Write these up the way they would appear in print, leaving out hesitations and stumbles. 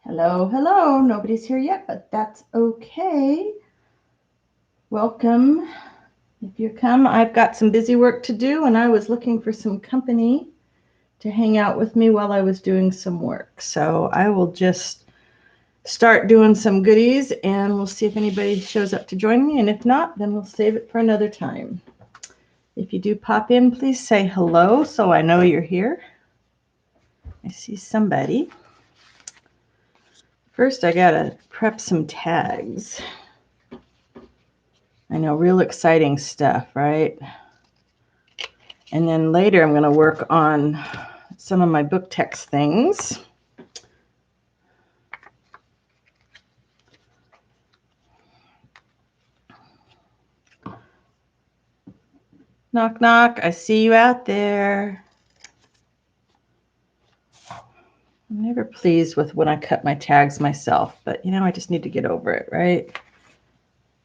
Hello, hello. Nobody's here yet, but that's okay. Welcome. If you come, I've got some busy work to do, and I was looking for some company to hang out with me while I was doing some work. So I will just start doing some goodies, and we'll see if anybody shows up to join me. And if not, then we'll save it for another time. If you do pop in, please say hello so I know you're here. I see somebody. First, I gotta prep some tags. I know, real exciting stuff, right? And then later I'm going to work on some of my book text things. Knock, knock. I see you out there. I'm never pleased with when I cut my tags myself, but you know, I just need to get over it, right?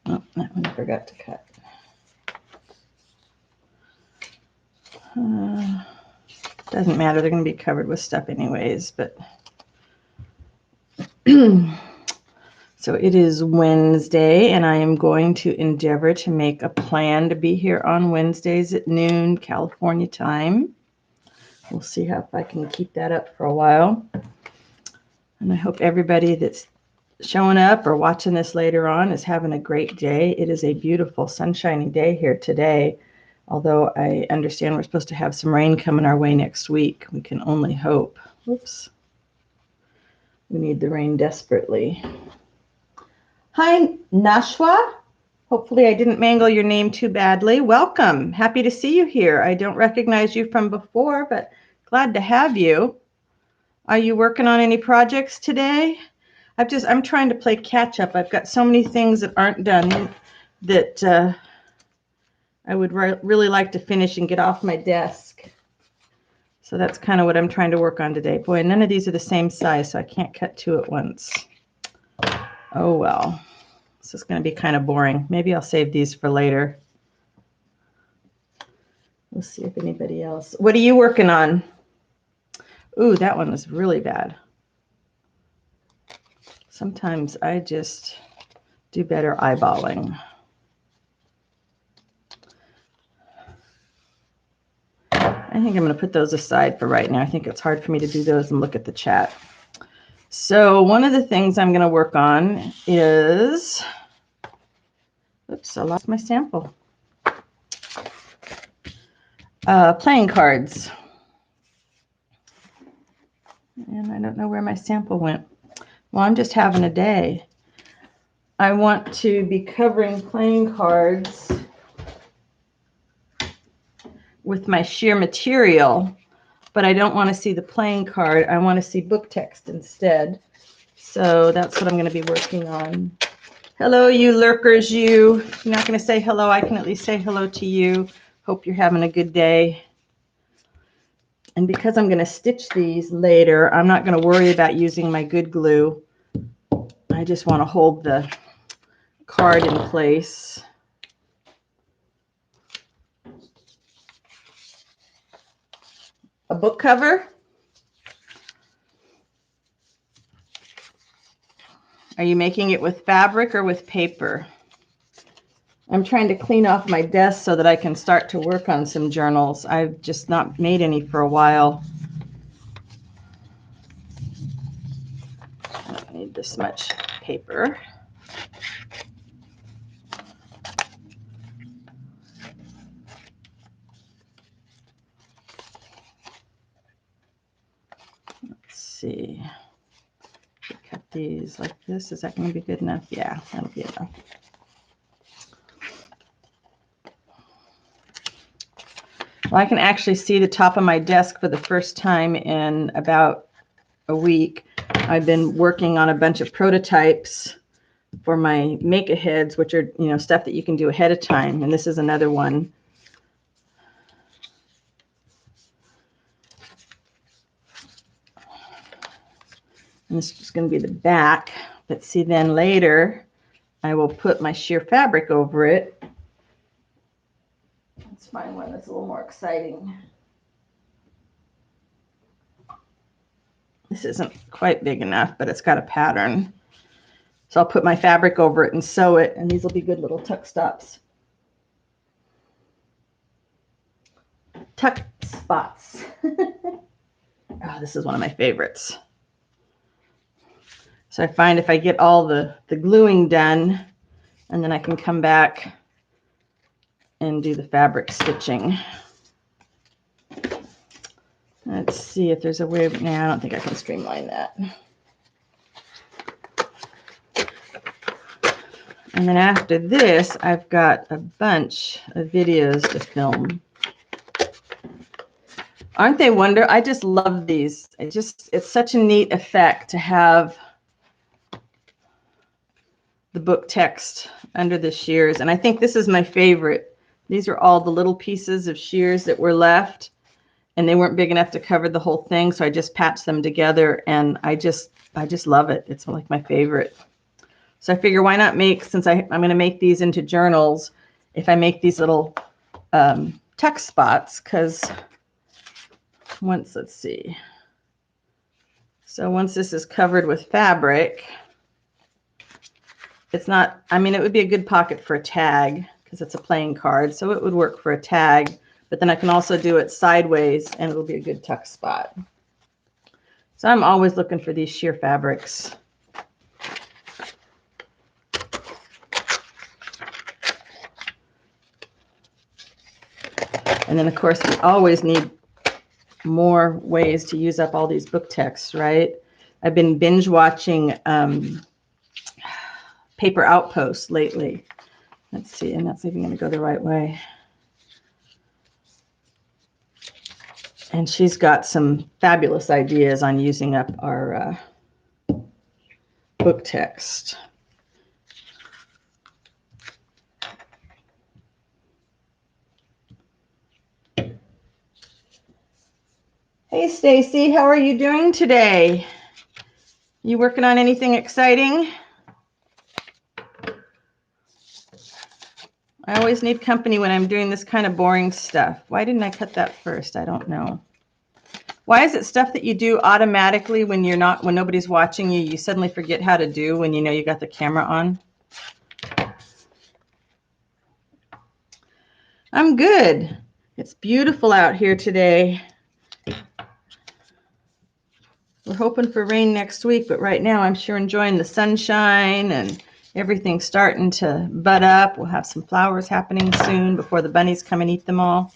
Oh, that one I forgot to cut. Doesn't matter. They're going to be covered with stuff anyways, but so it is Wednesday, and I am going to endeavor to make a plan to be here on Wednesdays at noon, California time. We'll see how if I can keep that up for a while. And I hope everybody that's showing up or watching this later on is having a great day. It is a beautiful, sunshiny day here today, although I understand we're supposed to have some rain coming our way next week. We can only hope. Whoops. We need the rain desperately. Hi, Nashwa. Hopefully I didn't mangle your name too badly. Welcome. Happy to see you here. I don't recognize you from before, but glad to have you. Are you working on any projects today? I'm trying to play catch up. I've got so many things that aren't done that I would really like to finish and get off my desk. So that's kind of what I'm trying to work on today. Boy, none of these are the same size, so I can't cut two at once. Oh, well. This is going to be kind of boring. Maybe I'll save these for later. We'll see if anybody else. What are you working on? Ooh, that one was really bad. Sometimes I just do better eyeballing. I think I'm going to put those aside for right now. I think it's hard for me to do those and look at the chat. So one of the things I'm going to work on is, oops, I lost my sample. Playing cards. And I don't know where my sample went. Well, I'm just having a day. I want to be covering playing cards with my sheer material, but I don't want to see the playing card. I want to see book text instead. So that's what I'm going to be working on. Hello, you lurkers, you. If you're not going to say hello, I can at least say hello to you. Hope you're having a good day. And because I'm going to stitch these later, I'm not going to worry about using my good glue. I just want to hold the card in place. A book cover. Are you making it with fabric or with paper? I'm trying to clean off my desk so that I can start to work on some journals. I've just not made any for a while. I don't need this much paper. Let's see. Cut these like this. Is that going to be good enough? Yeah, that'll be enough. Well, I can actually see the top of my desk for the first time in about a week. I've been working on a bunch of prototypes for my make-aheads, which are, you know, stuff that you can do ahead of time. And this is another one. And this is going to be the back. But see, then later, I will put my sheer fabric over it. Let's find one that's a little more exciting. This isn't quite big enough, but it's got a pattern. So I'll put my fabric over it and sew it, and these will be good little tuck stops. Tuck spots. Oh, this is one of my favorites. So I find if I get all the gluing done, and then I can come back and do the fabric stitching. Let's see if there's a way. Nah, I don't think I can streamline that. And then after this, I've got a bunch of videos to film. Aren't they wonderful? I just love these. It's such a neat effect to have the book text under the shears. And I think this is my favorite. These are all the little pieces of shears that were left, and they weren't big enough to cover the whole thing. So I just patched them together, and I just love it. It's like my favorite. So I figure why not make, since I'm going to make these into journals, if I make these little tuck spots, because let's see. So once this is covered with fabric, it's not, I mean, it would be a good pocket for a tag because it's a playing card. So it would work for a tag, but then I can also do it sideways and it'll be a good tuck spot. So I'm always looking for these sheer fabrics. And then, of course, we always need more ways to use up all these book texts, right? I've been binge watching Paper Outpost lately. Let's see, and that's even going to go the right way. And she's got some fabulous ideas on using up our book text. Hey, Stacy, how are you doing today? You working on anything exciting? I always need company when I'm doing this kind of boring stuff. Why didn't I cut that first? I don't know. Why is it stuff that you do automatically when when nobody's watching you, you suddenly forget how to do when you know you got the camera on? I'm good. It's beautiful out here today. We're hoping for rain next week, but right now I'm sure enjoying the sunshine and everything's starting to bud up. We'll have some flowers happening soon before the bunnies come and eat them all.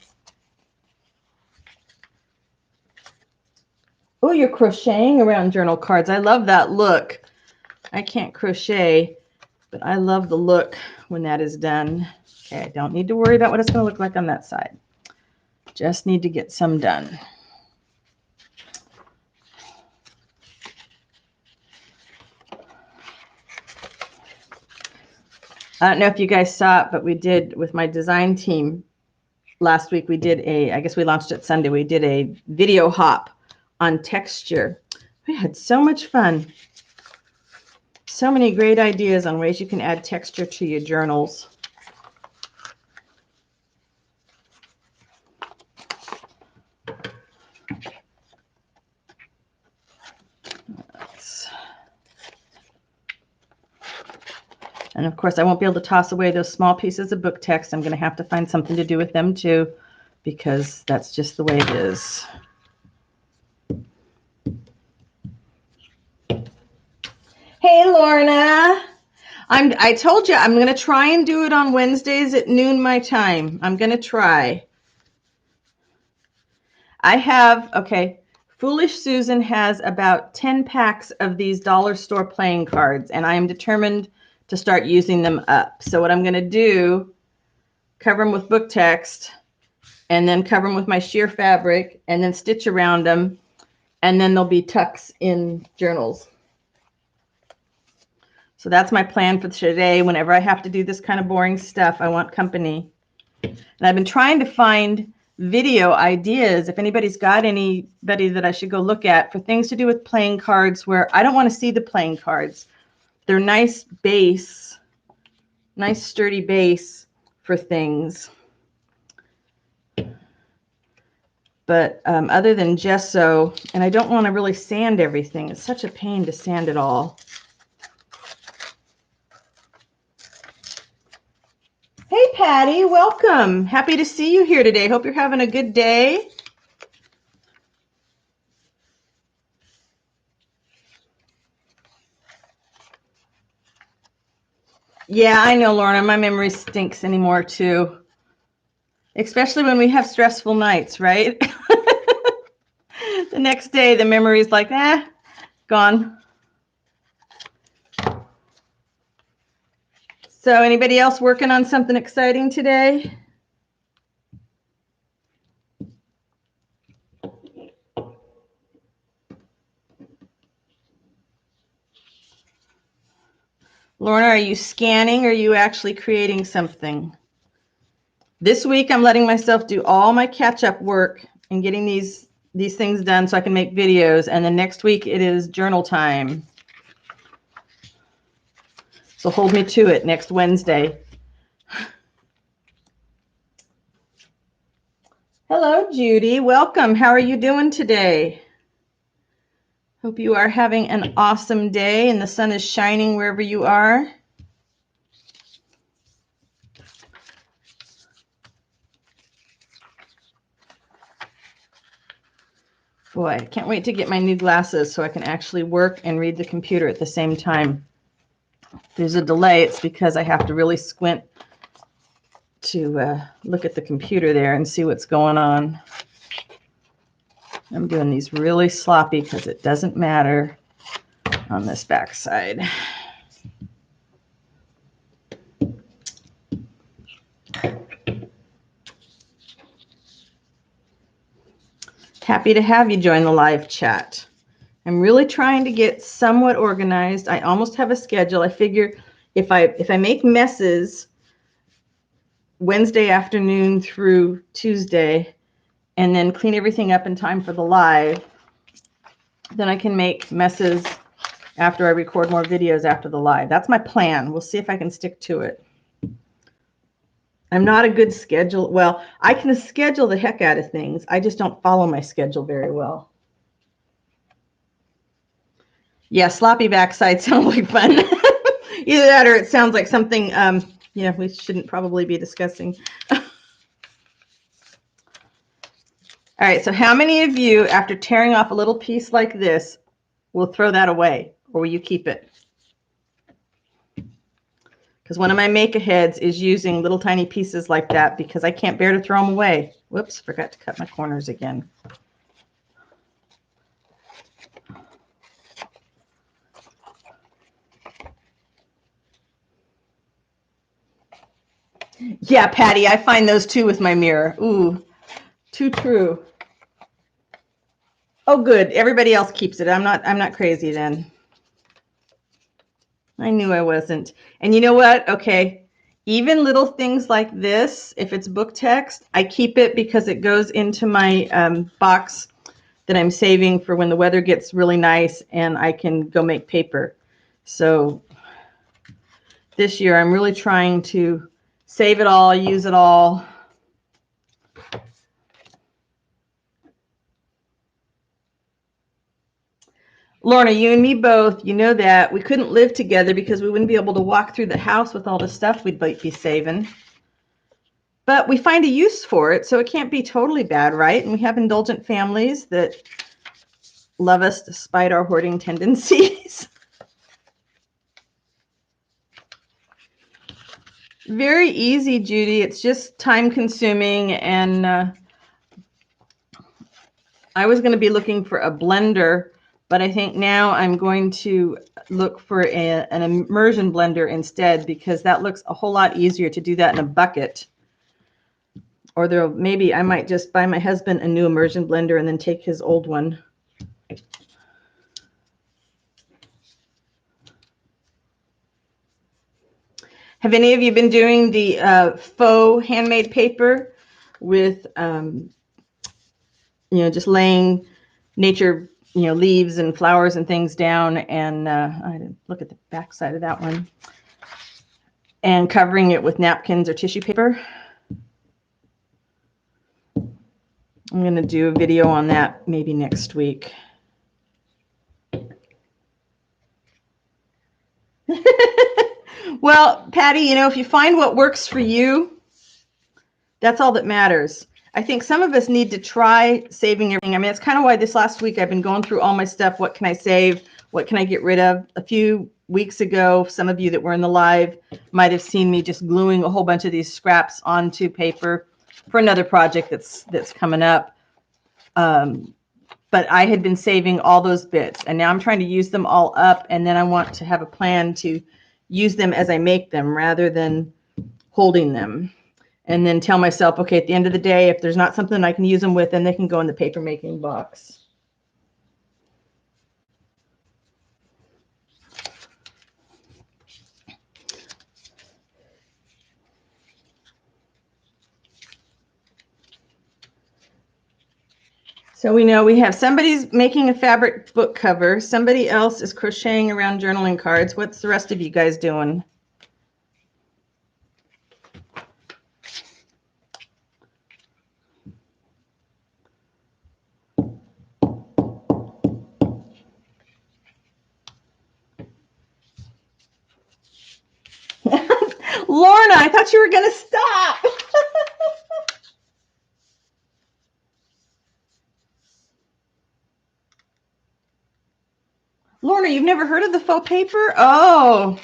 Oh, you're crocheting around journal cards. I love that look. I can't crochet, but I love the look when that is done. Okay, I don't need to worry about what it's going to look like on that side. Just need to get some done. I don't know if you guys saw it, but we did with my design team last week. We did I guess we launched it Sunday. We did a video hop on texture. We had so much fun. So many great ideas on ways you can add texture to your journals. And of course, I won't be able to toss away those small pieces of book text. I'm going to have to find something to do with them too, because that's just the way it is. Hey, Lorna. I told you I'm going to try and do it on Wednesdays at noon my time. I'm going to try. I have, okay, Foolish Susan has about 10 packs of these dollar store playing cards, and I am determined to start using them up. So what I'm going to do, cover them with book text, and then cover them with my sheer fabric, and then stitch around them, and then they'll be tucks in journals. So that's my plan for today. Whenever I have to do this kind of boring stuff, I want company. And I've been trying to find video ideas, if anybody's got anybody that I should go look at for things to do with playing cards where I don't want to see the playing cards. They're nice base, nice sturdy base for things. But other than gesso, and I don't want to really sand everything. It's such a pain to sand it all. Hey, Patty, welcome. Happy to see you here today. Hope you're having a good day. Yeah, I know, Lorna. My memory stinks anymore, too. Especially when we have stressful nights, right? The next day, the memory's like, gone. So anybody else working on something exciting today? Lorna, are you scanning or are you actually creating something? This week, I'm letting myself do all my catch-up work and getting these things done so I can make videos. And then next week, it is journal time. So hold me to it next Wednesday. Hello, Judy. Welcome. How are you doing today? Hope you are having an awesome day and the sun is shining wherever you are. Boy, I can't wait to get my new glasses so I can actually work and read the computer at the same time. If there's a delay, it's because I have to really squint to look at the computer there and see what's going on. I'm doing these really sloppy because it doesn't matter on this back side. Happy to have you join the live chat. I'm really trying to get somewhat organized. I almost have a schedule. I figure if I make messes Wednesday afternoon through Tuesday and then clean everything up in time for the live, then I can make messes after I record more videos after the live. That's my plan. We'll see if I can stick to it. I'm not a good schedule. Well, I can schedule the heck out of things. I just don't follow my schedule very well. Yeah, sloppy backside sounds like fun. Either that or it sounds like something we shouldn't probably be discussing. All right, so how many of you, after tearing off a little piece like this, will throw that away, or will you keep it? Because one of my make-aheads is using little tiny pieces like that because I can't bear to throw them away. Whoops, forgot to cut my corners again. Yeah, Patty, I find those too with my mirror. Ooh, too true. Oh, good. Everybody else keeps it. I'm not crazy then. I knew I wasn't. And you know what? Okay. Even little things like this, if it's book text, I keep it because it goes into my box that I'm saving for when the weather gets really nice and I can go make paper. So this year I'm really trying to save it all, use it all. Lorna, you and me both, you know that. We couldn't live together because we wouldn't be able to walk through the house with all the stuff we'd be saving. But we find a use for it, so it can't be totally bad, right? And we have indulgent families that love us despite our hoarding tendencies. Very easy, Judy. It's just time consuming, and I was going to be looking for a blender, but I think now I'm going to look for an immersion blender instead because that looks a whole lot easier to do that in a bucket. Or maybe I might just buy my husband a new immersion blender and then take his old one. Have any of you been doing the faux handmade paper with, just laying nature, leaves and flowers and things down, and I didn't look at the back side of that one, and covering it with napkins or tissue paper? I'm going to do a video on that maybe next week. Well, Patty, you know, if you find what works for you, that's all that matters. I think some of us need to try saving everything. I mean, it's kind of why this last week I've been going through all my stuff. What can I save? What can I get rid of? A few weeks ago, some of you that were in the live might have seen me just gluing a whole bunch of these scraps onto paper for another project that's coming up. But I had been saving all those bits, and now I'm trying to use them all up, and then I want to have a plan to use them as I make them rather than holding them. And then tell myself, okay, at the end of the day, if there's not something I can use them with, then they can go in the paper making box. So we know we have somebody's making a fabric book cover. Somebody else is crocheting around journaling cards. What's the rest of you guys doing? Lorna, I thought you were going to stop. Lorna, you've never heard of the faux paper? Oh,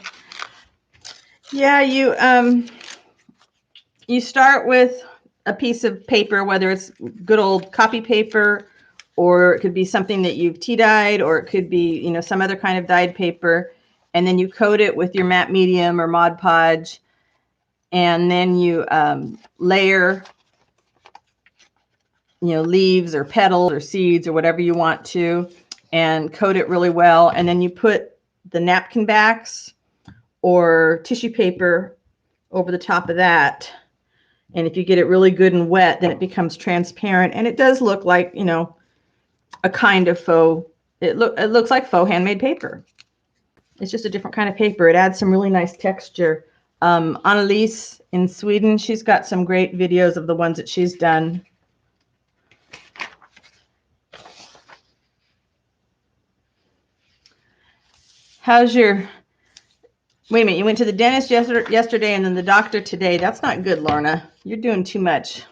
yeah, you start with a piece of paper, whether it's good old copy paper, or it could be something that you've tea dyed, or it could be, you know, some other kind of dyed paper, and then you coat it with your matte medium or Mod Podge, and then you layer, you know, leaves or petals or seeds or whatever you want to, and coat it really well, and then you put the napkin backs or tissue paper over the top of that. And if you get it really good and wet, then it becomes transparent, and it does look like, you know, a kind of faux. It looks like faux handmade paper. It's just a different kind of paper. It adds some really nice texture. Annalise in Sweden, she's got some great videos of the ones that she's done. How's your... Wait a minute, you went to the dentist yesterday and then the doctor today. That's not good, Lorna. You're doing too much.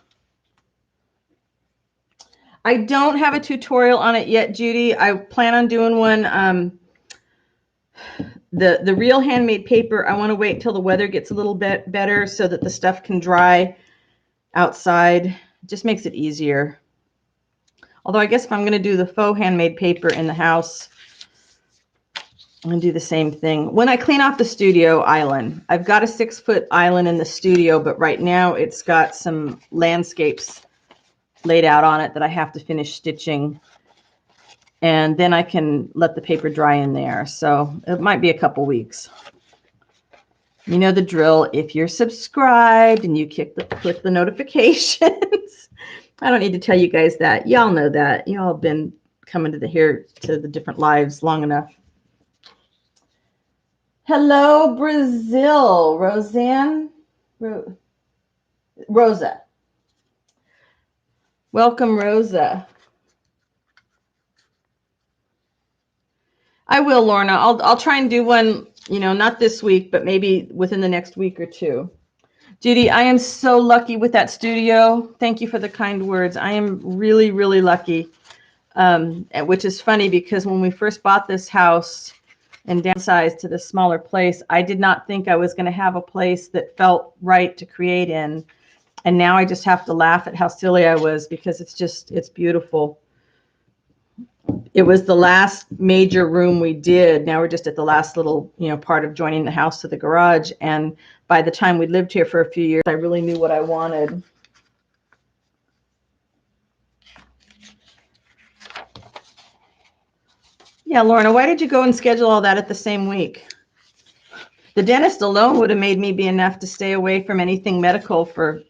I don't have a tutorial on it yet, Judy. I plan on doing one. The real handmade paper, I want to wait until the weather gets a little bit better so that the stuff can dry outside. It just makes it easier. Although I guess if I'm going to do the faux handmade paper in the house, I'm going to do the same thing. When I clean off the studio island, I've got a 6-foot island in the studio, but right now it's got some landscapes laid out on it that I have to finish stitching. And then I can let the paper dry in there. So it might be a couple weeks. You know the drill. If you're subscribed and you click the notifications, I don't need to tell you guys that. Y'all know that. Y'all have been coming to the different lives long enough. Hello, Brazil. Roseanne? Rosa. Welcome, Rosa. I will, Lorna. I'll try and do one, you know, not this week, but maybe within the next week or two. Judy, I am so lucky with that studio. Thank you for the kind words. I am really, really lucky, which is funny because when we first bought this house and downsized to this smaller place, I did not think I was going to have a place that felt right to create in. And now I just have to laugh at how silly I was because it's beautiful. It was the last major room we did. Now we're just at the last little, you know, part of joining the house to the garage. And by the time we lived here for a few years, I really knew what I wanted. Yeah, Lorna, why did you go and schedule all that at the same week? The dentist alone would have made me be enough to stay away from anything medical for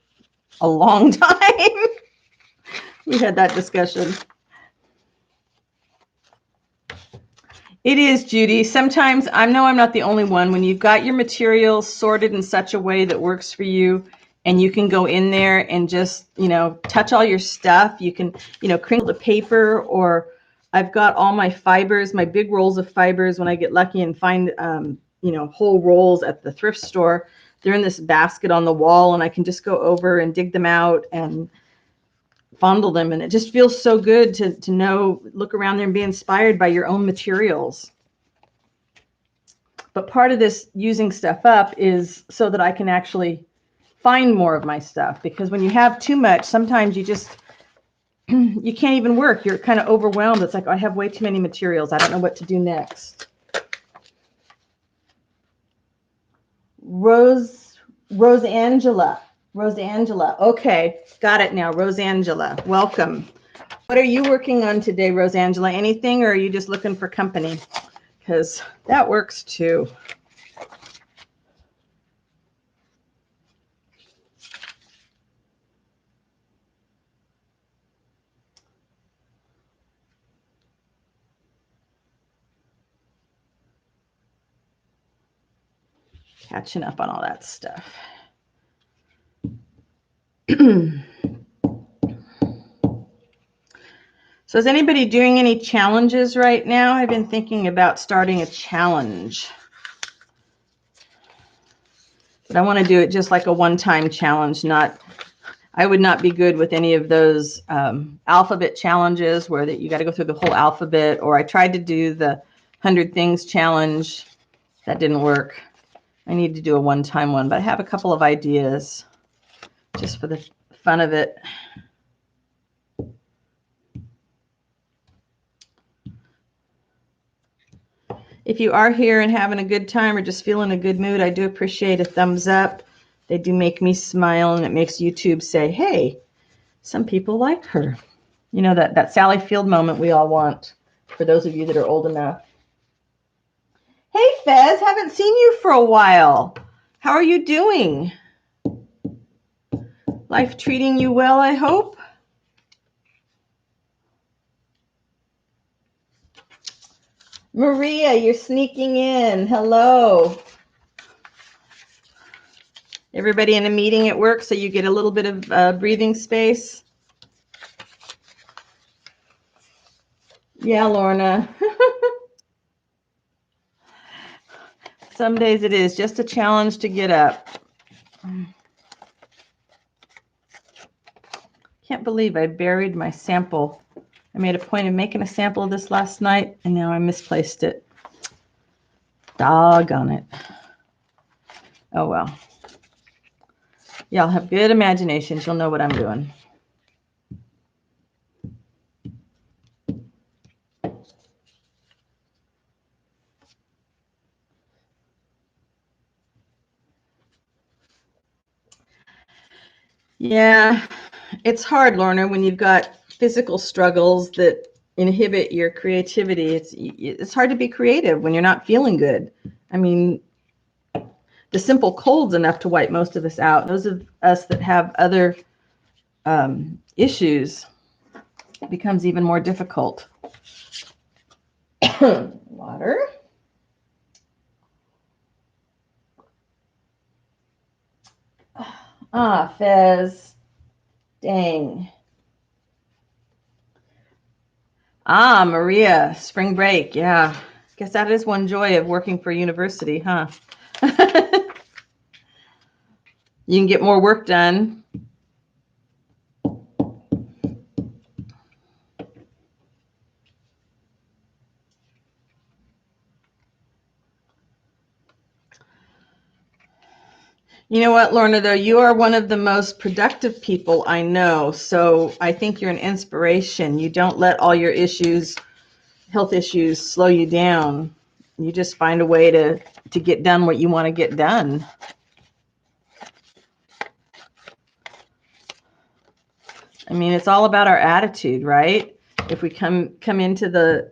a long time. We had that discussion. It is, Judy. Sometimes I know I'm not the only one. When you've got your materials sorted in such a way that works for you, and you can go in there and just, touch all your stuff. You can, crinkle the paper, or I've got all my fibers, my big rolls of fibers when I get lucky and find, whole rolls at the thrift store. They're in this basket on the wall, and I can just go over and dig them out and fondle them. And it just feels so good to know, look around there and be inspired by your own materials. But part of this using stuff up is so that I can actually find more of my stuff, because when you have too much, sometimes you just you can't even work. You're kind of overwhelmed. It's like, I have way too many materials. I don't know what to do next. Rosangela. Okay, got it now. Rosangela, welcome. What are you working on today, Rosangela? Anything, or are you just looking for company? Because that works too. Catching up on all that stuff. So is anybody doing any challenges right now? I've been thinking about starting a challenge. But I want to do it just like a one-time challenge. I would not be good with any of those alphabet challenges where you got to go through the whole alphabet. Or I tried to do the 100 Things challenge. That didn't work. I need to do a one-time one, but I have a couple of ideas just for the fun of it. If you are here and having a good time or just feeling a good mood, I do appreciate a thumbs up. They do make me smile, and it makes YouTube say, hey, some people like her. You know, that Sally Field moment we all want, for those of you that are old enough. Hey, Fez, haven't seen you for a while. How are you doing? Life treating you well, I hope? Maria, you're sneaking in. Hello. Everybody in a meeting at work, so you get a little bit of breathing space? Yeah, Lorna. Some days it is just a challenge to get up. Can't believe I buried my sample. I made a point of making a sample of this last night, and now I misplaced it. Doggone it. Oh, well. Y'all have good imaginations. You'll know what I'm doing. Yeah, it's hard, Lorna, when you've got physical struggles that inhibit your creativity. It's hard to be creative when you're not feeling good. I mean, the simple cold's enough to wipe most of us out. Those of us that have other issues, it becomes even more difficult. Water. Ah, Fez. Dang. Ah, Maria, spring break. Yeah. Guess that is one joy of working for a university, huh? You can get more work done. You know what, Lorna, though, you are one of the most productive people I know. So I think you're an inspiration. You don't let all your issues, health issues, slow you down. You just find a way to get done what you want to get done. I mean, it's all about our attitude, right? If we come into the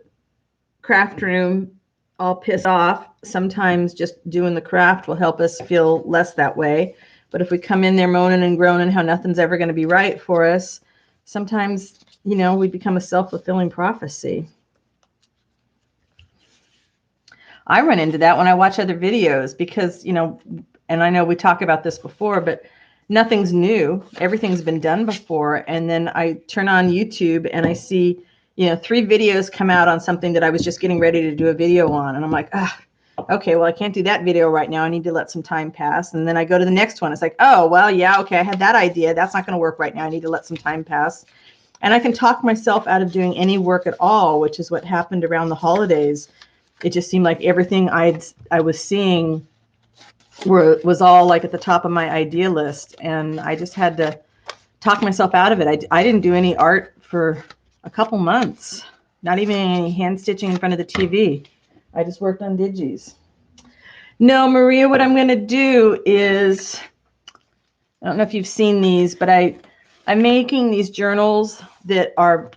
craft room all pissed off, sometimes just doing the craft will help us feel less that way. But if we come in there moaning and groaning how nothing's ever going to be right for us, sometimes, we become a self-fulfilling prophecy. I run into that when I watch other videos because, and I know we talked about this before, but nothing's new. Everything's been done before. And then I turn on YouTube and I see, 3 videos come out on something that I was just getting ready to do a video on. And I'm like, okay, well, I can't do that video right now. I need to let some time pass. And then I go to the next one. It's like, oh, well, yeah, okay, I had that idea. That's not going to work right now. I need to let some time pass. And I can talk myself out of doing any work at all, which is what happened around the holidays. It just seemed like everything I was seeing was all like at the top of my idea list. And I just had to talk myself out of it. I didn't do any art for a couple months, not even any hand stitching in front of the TV. I just worked on digis. No, Maria, what I'm going to do is, I don't know if you've seen these, but I'm making these journals that are,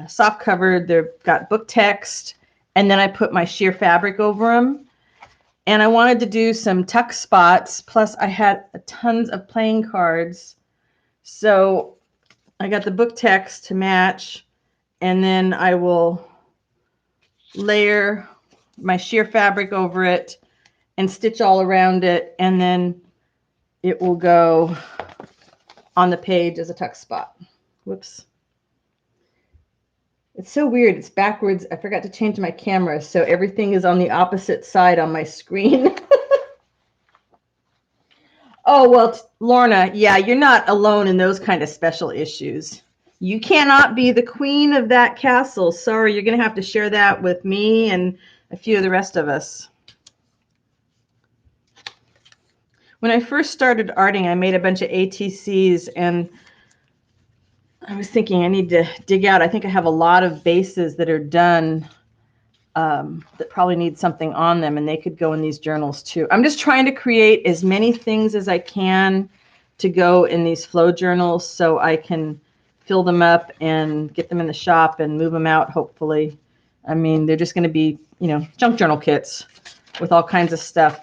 soft covered. They've got book text, and then I put my sheer fabric over them. And I wanted to do some tuck spots. Plus, I had tons of playing cards. So I got the book text to match, and then I will layer my sheer fabric over it and stitch all around it, and then it will go on the page as a tuck spot. Whoops. It's so weird. It's backwards. I forgot to change my camera, so everything is on the opposite side on my screen. Oh, well, Lorna, yeah, you're not alone in those kind of special issues. You cannot be the queen of that castle. Sorry, you're going to have to share that with me and a few of the rest of us. When I first started arting, I made a bunch of ATCs, and I was thinking I need to dig out. I think I have a lot of bases that are done that probably need something on them, and they could go in these journals too. I'm just trying to create as many things as I can to go in these flow journals so I can fill them up and get them in the shop and move them out, hopefully. I mean, they're just going to be, junk journal kits with all kinds of stuff.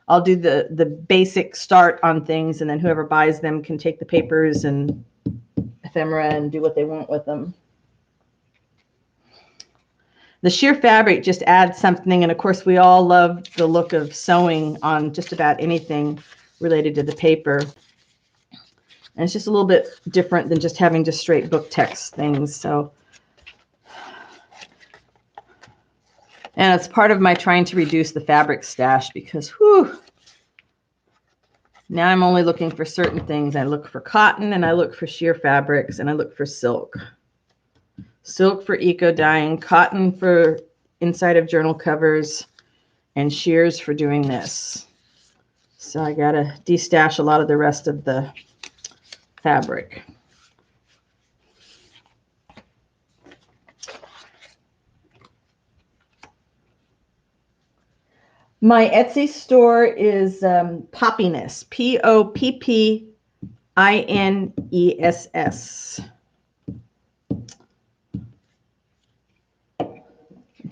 I'll do the basic start on things, and then whoever buys them can take the papers and ephemera and do what they want with them. The sheer fabric just adds something, and of course we all love the look of sewing on just about anything related to the paper. And it's just a little bit different than just having just straight book text things. So, and it's part of my trying to reduce the fabric stash because, whew, now I'm only looking for certain things. I look for cotton, and I look for sheer fabrics, and I look for silk. Silk for eco dyeing, cotton for inside of journal covers, and shears for doing this. So I gotta destash a lot of the rest of the fabric. My Etsy store is Poppiness, Poppiness.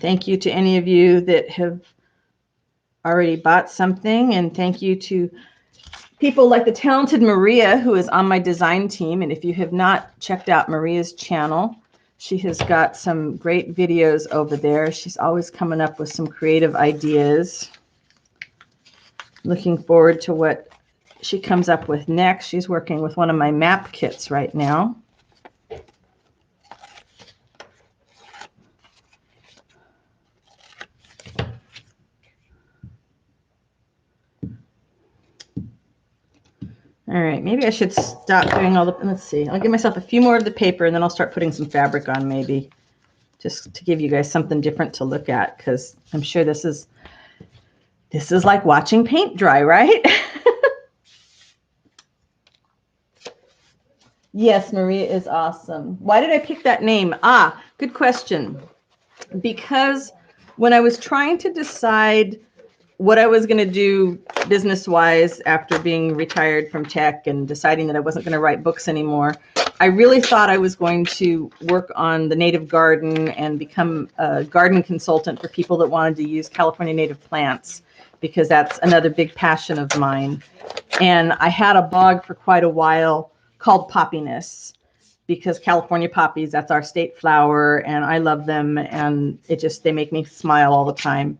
Thank you to any of you that have already bought something, and thank you to people like the talented Maria, who is on my design team. And if you have not checked out Maria's channel, she has got some great videos over there. She's always coming up with some creative ideas. Looking forward to what she comes up with next. She's working with one of my map kits right now. All right, maybe I should stop doing all the, let's see. I'll give myself a few more of the paper, and then I'll start putting some fabric on maybe, just to give you guys something different to look at, because I'm sure this is like watching paint dry, right? Yes, Maria is awesome. Why did I pick that name? Good question. Because when I was trying to decide what I was going to do business-wise after being retired from tech and deciding that I wasn't going to write books anymore, I really thought I was going to work on the native garden and become a garden consultant for people that wanted to use California native plants, because that's another big passion of mine. And I had a blog for quite a while called Poppiness, because California poppies, that's our state flower, and I love them, and they make me smile all the time.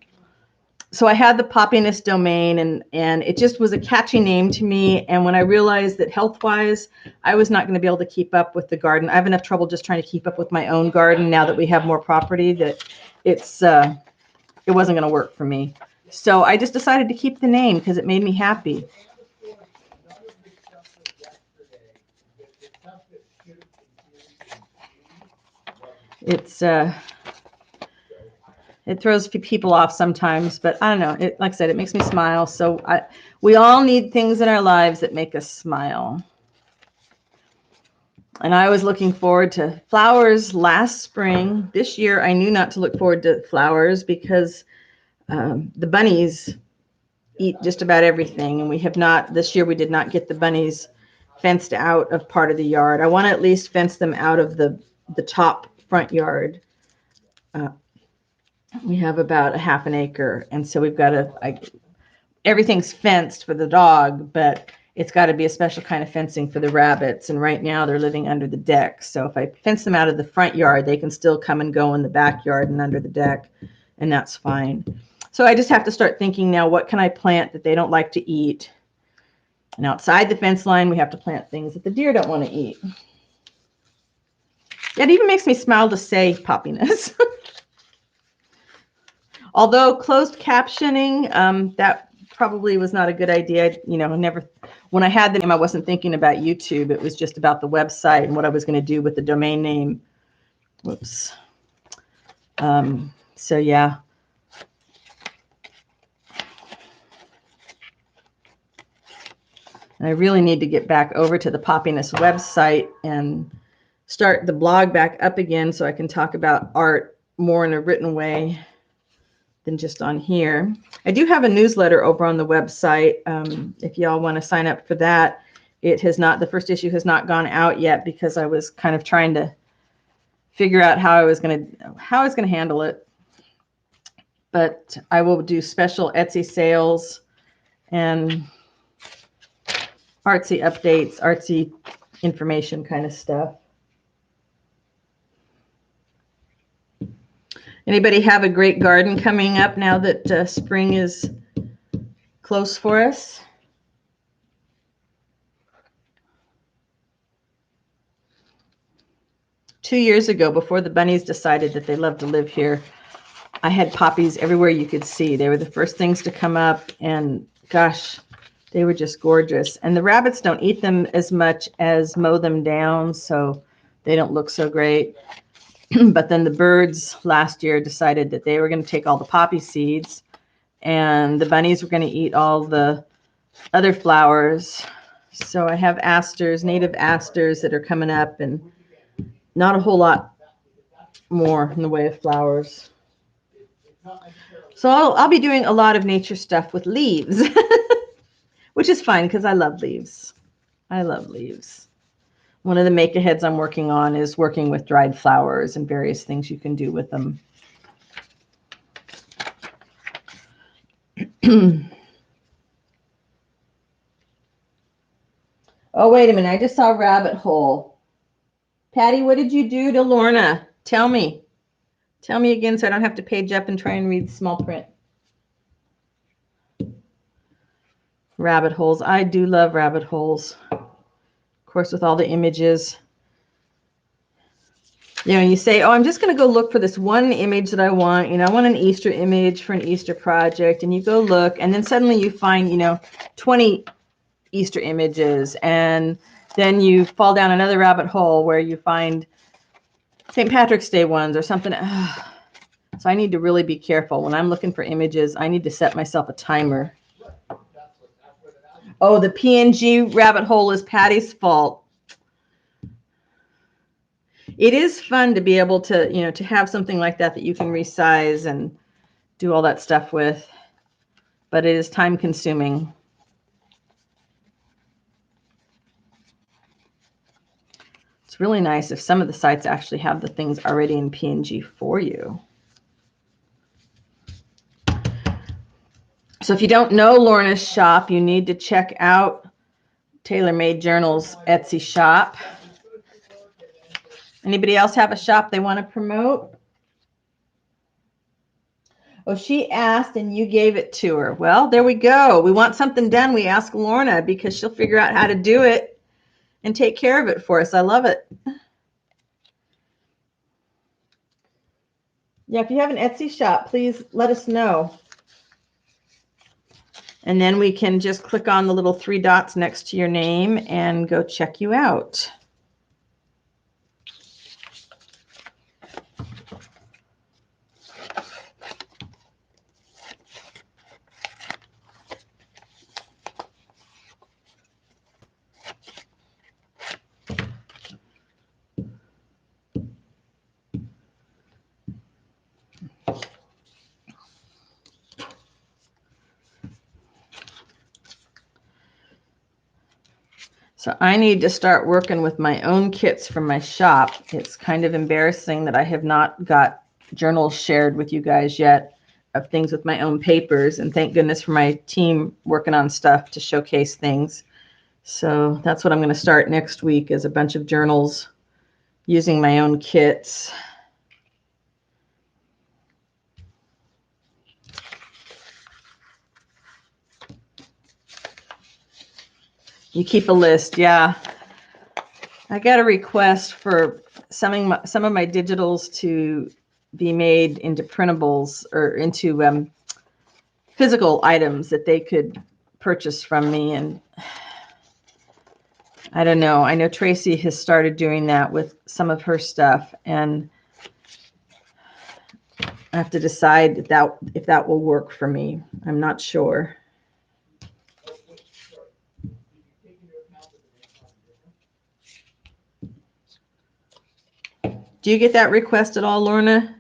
So I had the Poppiness domain, and it just was a catchy name to me. And when I realized that health-wise, I was not going to be able to keep up with the garden. I have enough trouble just trying to keep up with my own garden now that we have more property, that it wasn't going to work for me. So I just decided to keep the name because it made me happy. It throws people off sometimes, but I don't know. Like I said, it makes me smile. So we all need things in our lives that make us smile. And I was looking forward to flowers last spring. This year, I knew not to look forward to flowers because the bunnies eat just about everything. And this year we did not get the bunnies fenced out of part of the yard. I want to at least fence them out of the top front yard. We have about a half an acre, and so we've got everything's fenced for the dog, but it's got to be a special kind of fencing for the rabbits. And right now they're living under the deck. So if I fence them out of the front yard, they can still come and go in the backyard and under the deck, and that's fine. So I just have to start thinking now, what can I plant that they don't like to eat? And outside the fence line, we have to plant things that the deer don't want to eat. It even makes me smile to say Poppiness. Although closed captioning, that probably was not a good idea. When I had the name, I wasn't thinking about YouTube. It was just about the website and what I was going to do with the domain name. Whoops. So yeah. And I really need to get back over to the Poppiness website and start the blog back up again so I can talk about art more in a written way than just on here. I do have a newsletter over on the website. If y'all want to sign up for that, the first issue has not gone out yet because I was kind of trying to figure out how I was going to handle it. But I will do special Etsy sales and artsy updates, artsy information kind of stuff. Anybody have a great garden coming up now that spring is close for us? Two years ago, before the bunnies decided that they loved to live here, I had poppies everywhere you could see. They were the first things to come up, and gosh, they were just gorgeous. And the rabbits don't eat them as much as mow them down, so they don't look so great. But then the birds last year decided that they were going to take all the poppy seeds, and the bunnies were going to eat all the other flowers. So I have asters, native asters that are coming up, and not a whole lot more in the way of flowers. So I'll be doing a lot of nature stuff with leaves, which is fine because I love leaves. I love leaves. One of the make-aheads I'm working on is working with dried flowers and various things you can do with them. Oh, wait a minute. I just saw a rabbit hole. Patty, what did you do to Lorna? Tell me. Tell me again so I don't have to page up and try and read small print. Rabbit holes. I do love rabbit holes. Of course, with all the images. You say, oh, I'm just going to go look for this one image that I want. I want an Easter image for an Easter project. And you go look, and then suddenly you find, 20 Easter images. And then you fall down another rabbit hole where you find St. Patrick's Day ones or something. So I need to really be careful. When I'm looking for images, I need to set myself a timer. Oh, the PNG rabbit hole is Patty's fault. It is fun to be able to, to have something like that you can resize and do all that stuff with, but it is time consuming. It's really nice if some of the sites actually have the things already in PNG for you. So if you don't know Lorna's shop, you need to check out Tailor Made Journal's Etsy shop. Anybody else have a shop they want to promote? Oh, she asked and you gave it to her. Well, there we go. We want something done. We ask Lorna because she'll figure out how to do it and take care of it for us. I love it. Yeah, if you have an Etsy shop, please let us know. And then we can just click on the little 3 dots next to your name and go check you out. So I need to start working with my own kits from my shop. It's kind of embarrassing that I have not got journals shared with you guys yet of things with my own papers. And thank goodness for my team working on stuff to showcase things. So that's what I'm going to start next week, is a bunch of journals using my own kits. You keep a list, yeah. I got a request for some of my digitals to be made into printables or into physical items that they could purchase from me. And I don't know. I know Tracy has started doing that with some of her stuff, and I have to decide if that will work for me. I'm not sure. Do you get that request at all, Lorna?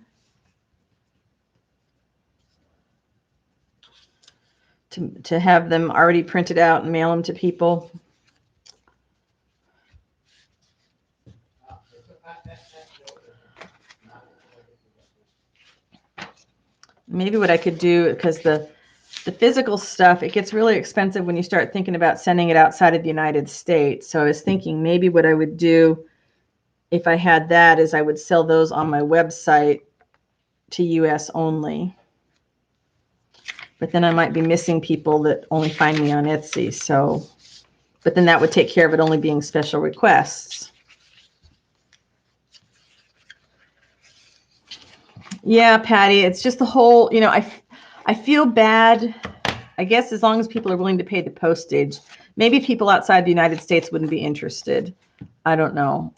To have them already printed out and mail them to people? Maybe what I could do, because the physical stuff, it gets really expensive when you start thinking about sending it outside of the United States. So I was thinking maybe what I would do if I had that is I would sell those on my website to US only. But then I might be missing people that only find me on Etsy. So, but then that would take care of it only being special requests. Yeah, Patty, it's just the whole, I feel bad. I guess as long as people are willing to pay the postage, maybe people outside the United States wouldn't be interested. I don't know.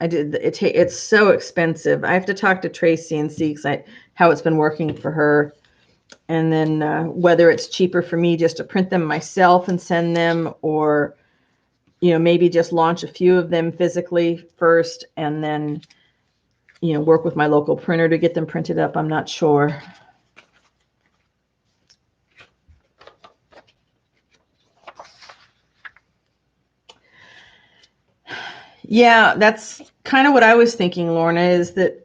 It's so expensive. I have to talk to Tracy and see how it's been working for her. And then whether it's cheaper for me just to print them myself and send them, or, maybe just launch a few of them physically first and then, work with my local printer to get them printed up. I'm not sure. Yeah, that's kind of what I was thinking, Lorna, is that,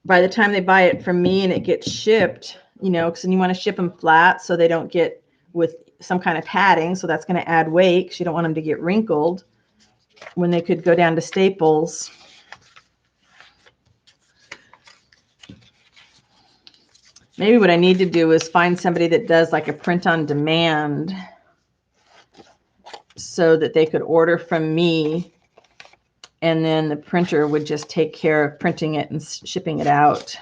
by the time they buy it from me and it gets shipped, because you want to ship them flat so they don't get with some kind of padding. So that's going to add weight because you don't want them to get wrinkled when they could go down to Staples. Maybe what I need to do is find somebody that does like a print on demand so that they could order from me, and then the printer would just take care of printing it and shipping it out.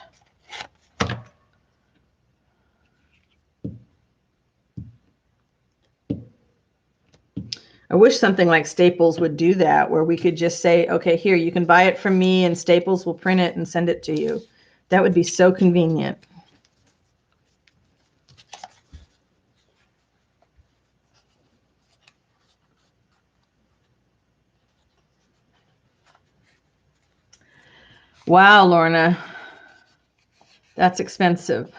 I wish something like Staples would do that, where we could just say, okay, here, you can buy it from me and Staples will print it and send it to you. That would be so convenient. Wow, Lorna, that's expensive.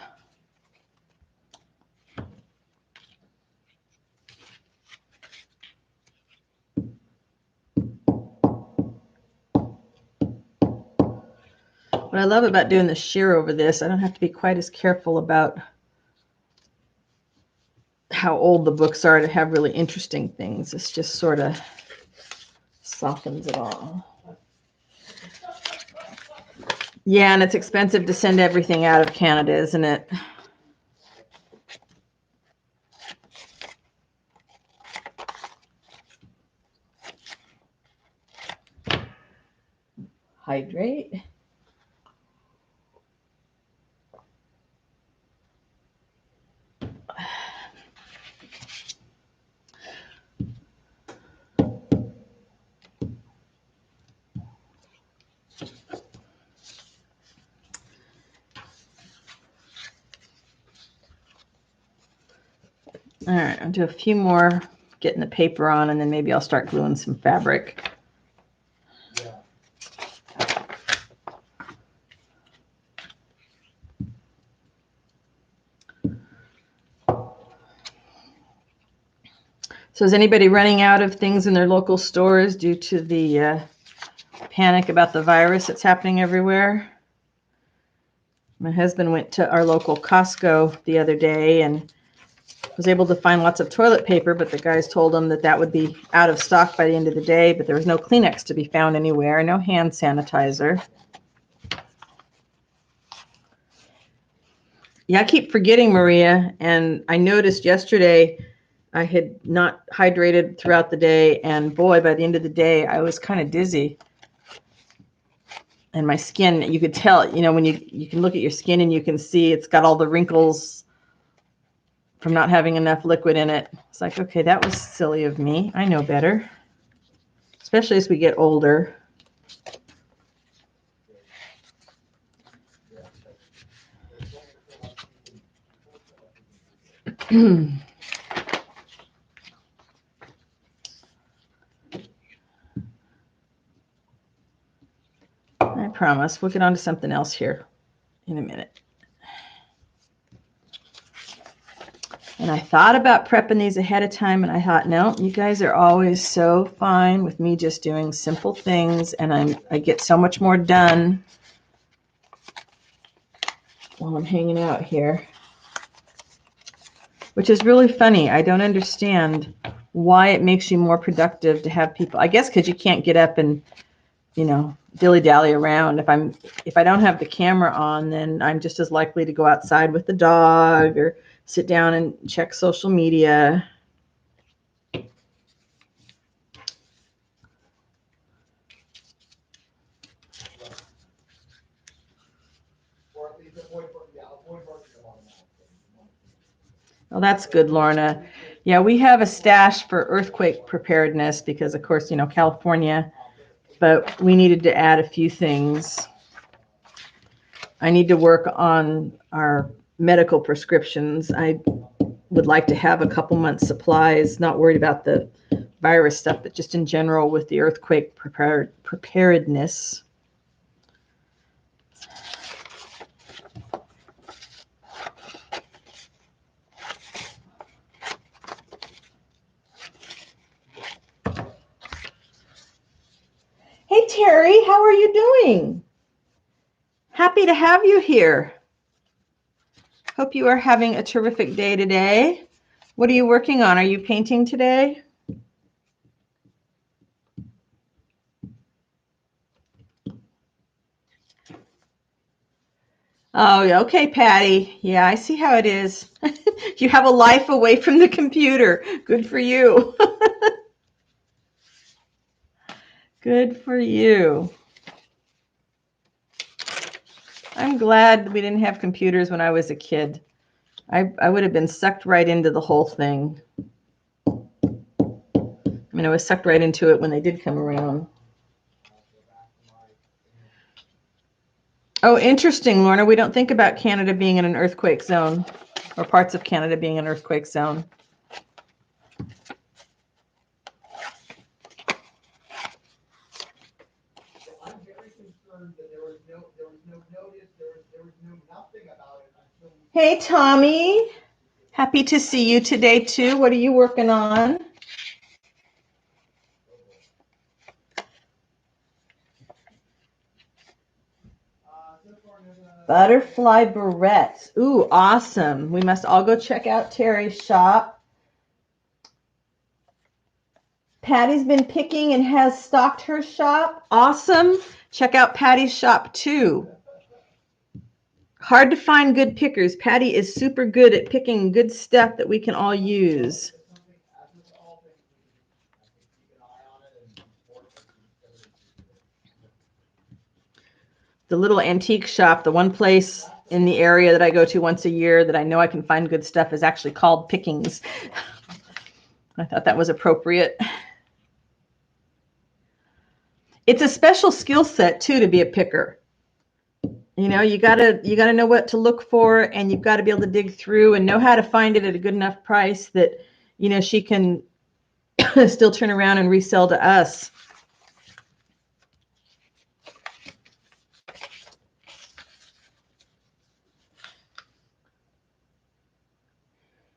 What I love about doing the shear over this, I don't have to be quite as careful about how old the books are to have really interesting things. It's just sort of softens it all. Yeah, and it's expensive to send everything out of Canada, isn't it? Hydrate. All right, I'll do a few more, getting the paper on, and then maybe I'll start gluing some fabric. So is anybody running out of things in their local stores due to the panic about the virus that's happening everywhere? My husband went to our local Costco the other day and was able to find lots of toilet paper, but the guys told him that that would be out of stock by the end of the day, but there was no Kleenex to be found anywhere, no hand sanitizer. Yeah, I keep forgetting, Maria, and I noticed yesterday I had not hydrated throughout the day, and boy, by the end of the day, I was kind of dizzy. And my skin, you could tell, when you can look at your skin and you can see it's got all the wrinkles from not having enough liquid in it. It's like, okay, that was silly of me. I know better, especially as we get older. I promise. We'll get on to something else here in a minute. And I thought about prepping these ahead of time, and I thought, no, you guys are always so fine with me just doing simple things, and I get so much more done while I'm hanging out here, which is really funny. I don't understand why it makes you more productive to have people. I guess because you can't get up and dilly-dally around. If I don't have the camera on, then I'm just as likely to go outside with the dog or sit down and check social media. Well, that's good, Lorna. Yeah, we have a stash for earthquake preparedness because, of course, California, but we needed to add a few things. I need to work on our medical prescriptions. I would like to have a couple months supplies, not worried about the virus stuff, but just in general with the earthquake preparedness. Hey, Terry, how are you doing? Happy to have you here. Hope you are having a terrific day today. What are you working on? Are you painting today? Oh, okay, Patty. Yeah, I see how it is. You have a life away from the computer. Good for you. Good for you. I'm glad we didn't have computers when I was a kid. I would have been sucked right into the whole thing. I mean, I was sucked right into it when they did come around. Oh, interesting, Lorna. We don't think about Canada being in an earthquake zone, or parts of Canada being an earthquake zone. I'm very concerned that there was no notice, there was no nothing about it until. Hey, Tommy. Happy to see you today, too. What are you working on? Butterfly barrettes. Ooh, awesome. We must all go check out Terry's shop. Patty's been picking and has stocked her shop. Awesome. Check out Patty's shop, too. Hard to find good pickers. Patty is super good at picking good stuff that we can all use. The little antique shop, the one place in the area that I go to once a year that I know I can find good stuff, is actually called Pickings. I thought that was appropriate. It's a special skill set too to be a picker. You know, you gotta know what to look for, and you've got to be able to dig through and know how to find it at a good enough price that, you know, she can still turn around and resell to us.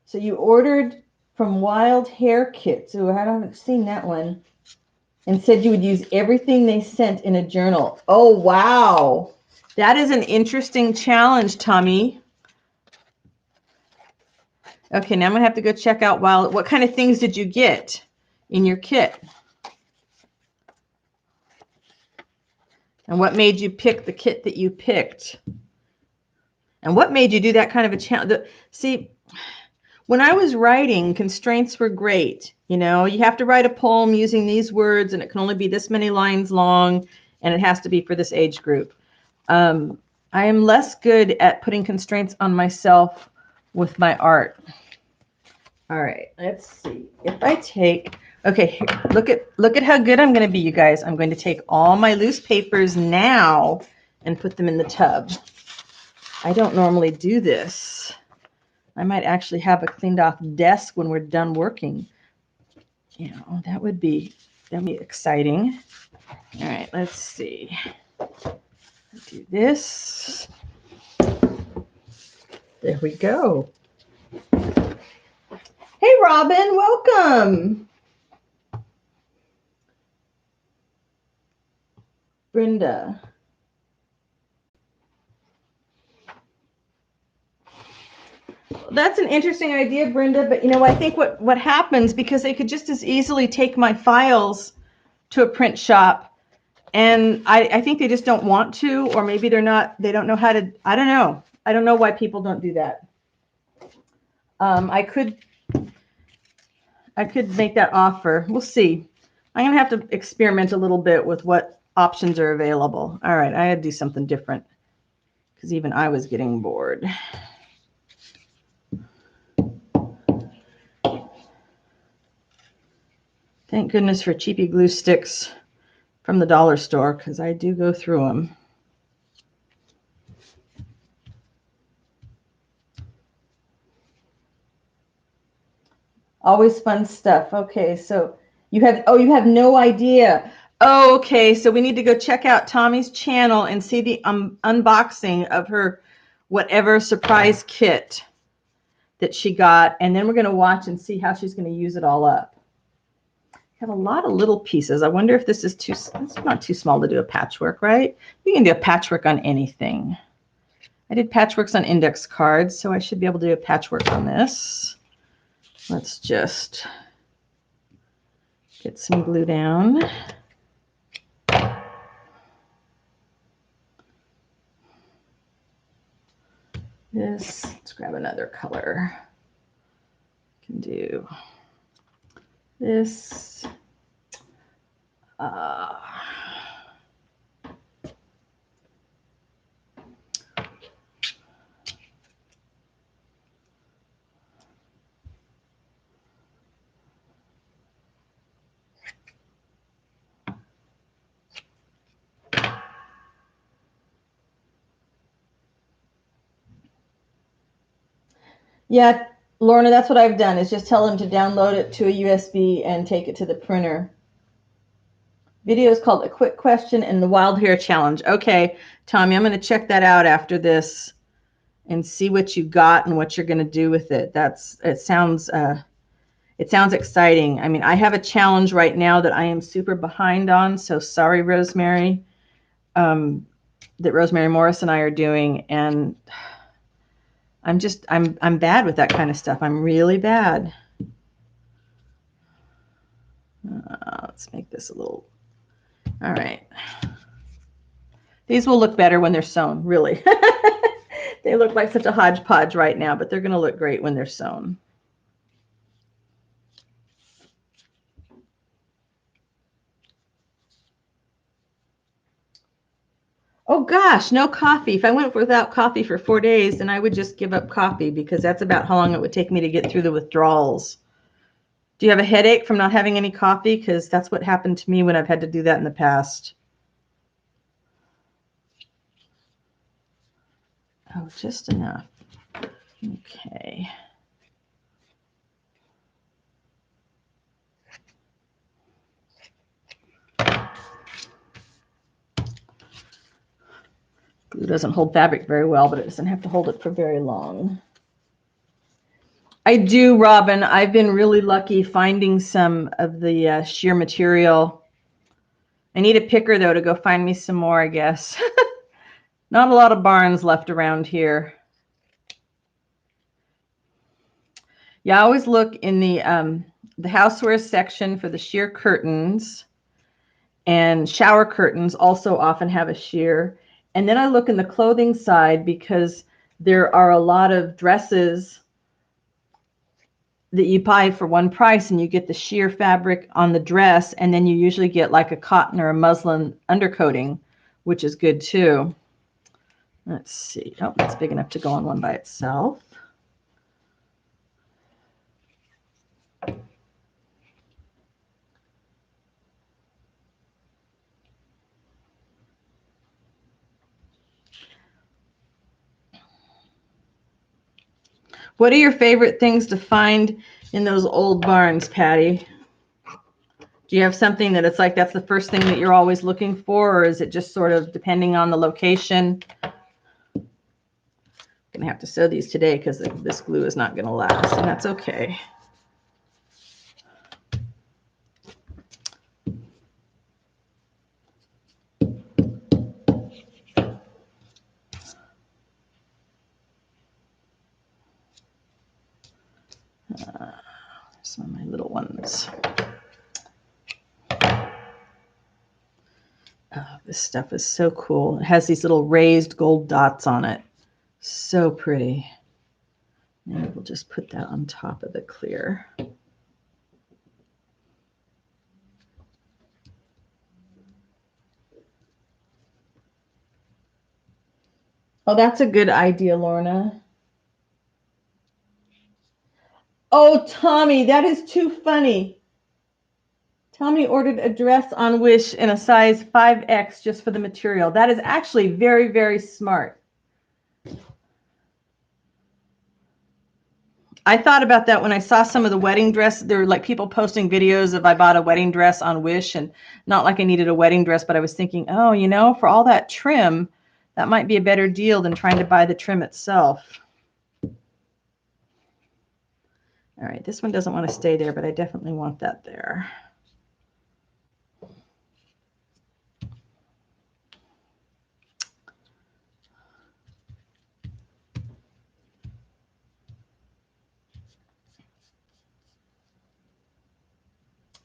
So you ordered from Wild Hair Kits. Oh, I haven't seen that one. And said you would use everything they sent in a journal. Oh, wow. That is an interesting challenge, Tommy. Okay, now I'm going to have to go check out what kind of things did you get in your kit? And what made you pick the kit that you picked? And what made you do that kind of a challenge? See, when I was writing, constraints were great. You know, you have to write a poem using these words, and it can only be this many lines long, and it has to be for this age group. I am less good at putting constraints on myself with my art. All right, let's see. If I take, okay, look at how good I'm going to be, you guys. I'm going to take all my loose papers now and put them in the tub. I don't normally do this. I might actually have a cleaned off desk when we're done working. You know, that would be exciting. All right, let's see. Do this. There we go. Hey, Robin, welcome. Brenda. That's an interesting idea, Brenda, but you know, I think what happens, because they could just as easily take my files to a print shop, and I think they just don't want to, or maybe they don't know how to, I don't know. I don't know why people don't do that. I could make that offer. We'll see. I'm going to have to experiment a little bit with what options are available. All right, I had to do something different because even I was getting bored. Thank goodness for cheapy glue sticks from the dollar store, because I do go through them. Always fun stuff. Okay, so you have no idea. Oh, okay, so we need to go check out Tommy's channel and see the unboxing of her whatever surprise kit that she got, and then we're going to watch and see how she's going to use it all up. I have a lot of little pieces. I wonder if this is it's not too small to do a patchwork, right? You can do a patchwork on anything. I did patchworks on index cards, so I should be able to do a patchwork on this. Let's just get some glue down. Let's grab another color. Can do this. Yeah, Lorna, that's what I've done, is just tell them to download it to a USB and take it to the printer. Video is called A Quick Question and the Wild Hair Challenge. Okay, Tommy, I'm going to check that out after this and see what you got and what you're going to do with it. It sounds exciting. I mean, I have a challenge right now that I am super behind on, so sorry, Rosemary, that Rosemary Morris and I are doing, and I'm bad with that kind of stuff. I'm really bad. Let's make this a little, all right. These will look better when they're sewn, really. They look like such a hodgepodge right now, but they're going to look great when they're sewn. Oh gosh, no coffee. If I went without coffee for 4 days, then I would just give up coffee because that's about how long it would take me to get through the withdrawals. Do you have a headache from not having any coffee? Because that's what happened to me when I've had to do that in the past. Oh, just enough. Okay. Glue doesn't hold fabric very well, but it doesn't have to hold it for very long. I do, Robin. I've been really lucky finding some of the sheer material. I need a picker, though, to go find me some more, I guess. Not a lot of barns left around here. Yeah, I always look in the housewares section for the sheer curtains, and shower curtains also often have a sheer. And then I look in the clothing side because there are a lot of dresses that you buy for one price and you get the sheer fabric on the dress, and then you usually get like a cotton or a muslin undercoating, which is good too. Let's see. Oh, that's big enough to go on one by itself. What are your favorite things to find in those old barns, Patty? Do you have something that it's like that's the first thing that you're always looking for, or is it just sort of depending on the location? I'm going to have to sew these today because this glue is not going to last, and that's okay. Some of my little ones. Oh, this stuff is so cool. It has these little raised gold dots on it. So pretty. And we'll just put that on top of the clear. Oh, that's a good idea, Lorna. Oh, Tommy, that is too funny. Tommy ordered a dress on Wish in a size 5X just for the material. That is actually very, very smart. I thought about that when I saw some of the wedding dress. There were like people posting videos of I bought a wedding dress on Wish, and not like I needed a wedding dress, but I was thinking, oh, you know, for all that trim, that might be a better deal than trying to buy the trim itself. All right, this one doesn't want to stay there, but I definitely want that there.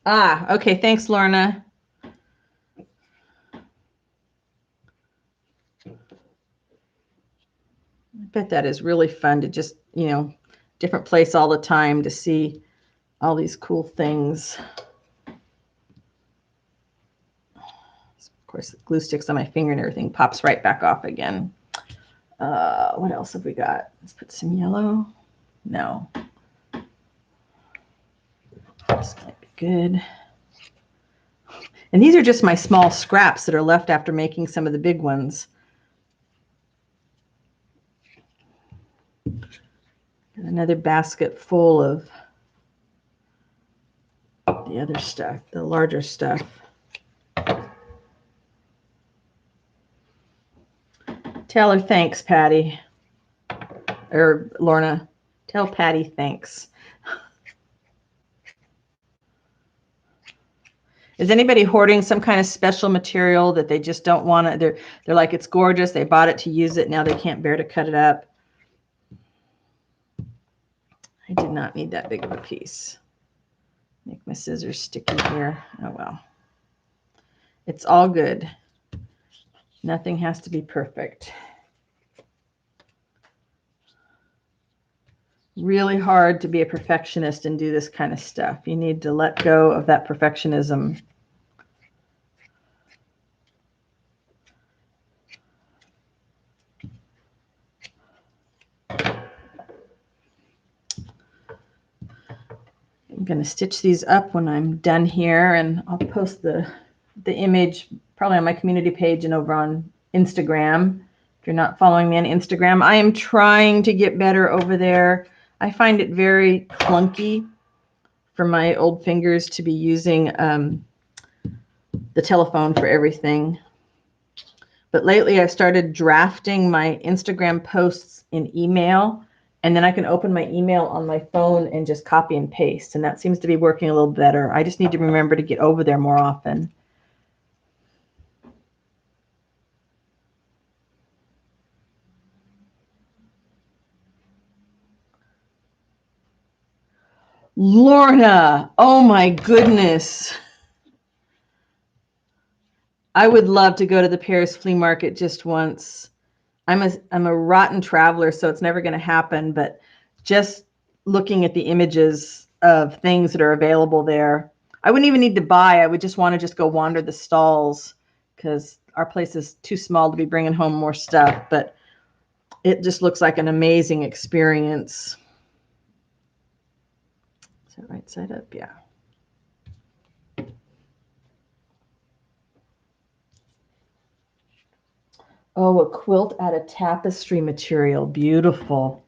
Ah, okay, thanks, Lorna. I bet that is really fun to just, you know, different place all the time to see all these cool things. Of course, the glue sticks on my finger and everything pops right back off again. What else have we got? Let's put some yellow. No. This might be good. And these are just my small scraps that are left after making some of the big ones. And another basket full of the other stuff, the larger stuff. Tell her thanks, Patty. Or Lorna. Tell Patty thanks. Is anybody hoarding some kind of special material that they just don't want to? They're like, it's gorgeous. They bought it to use it. Now they can't bear to cut it up. I did not need that big of a piece. Make my scissors sticky here. Oh, well. It's all good. Nothing has to be perfect. really hard to be a perfectionist and do this kind of stuff. You need to let go of that perfectionism. I'm going to stitch these up when I'm done here, and I'll post the image probably on my community page and over on Instagram. If you're not following me on Instagram, I am trying to get better over there. I find it very clunky for my old fingers to be using the telephone for everything. But lately I've started drafting my Instagram posts in email, and then I can open my email on my phone and just copy and paste. And that seems to be working a little better. I just need to remember to get over there more often. Lorna, oh my goodness. I would love to go to the Paris flea market just once. I'm a rotten traveler, so it's never going to happen, but just looking at the images of things that are available there, I wouldn't even need to buy. I would just want to just go wander the stalls because our place is too small to be bringing home more stuff, but it just looks like an amazing experience. Is that right side up? Yeah. Oh, a quilt out of tapestry material. Beautiful.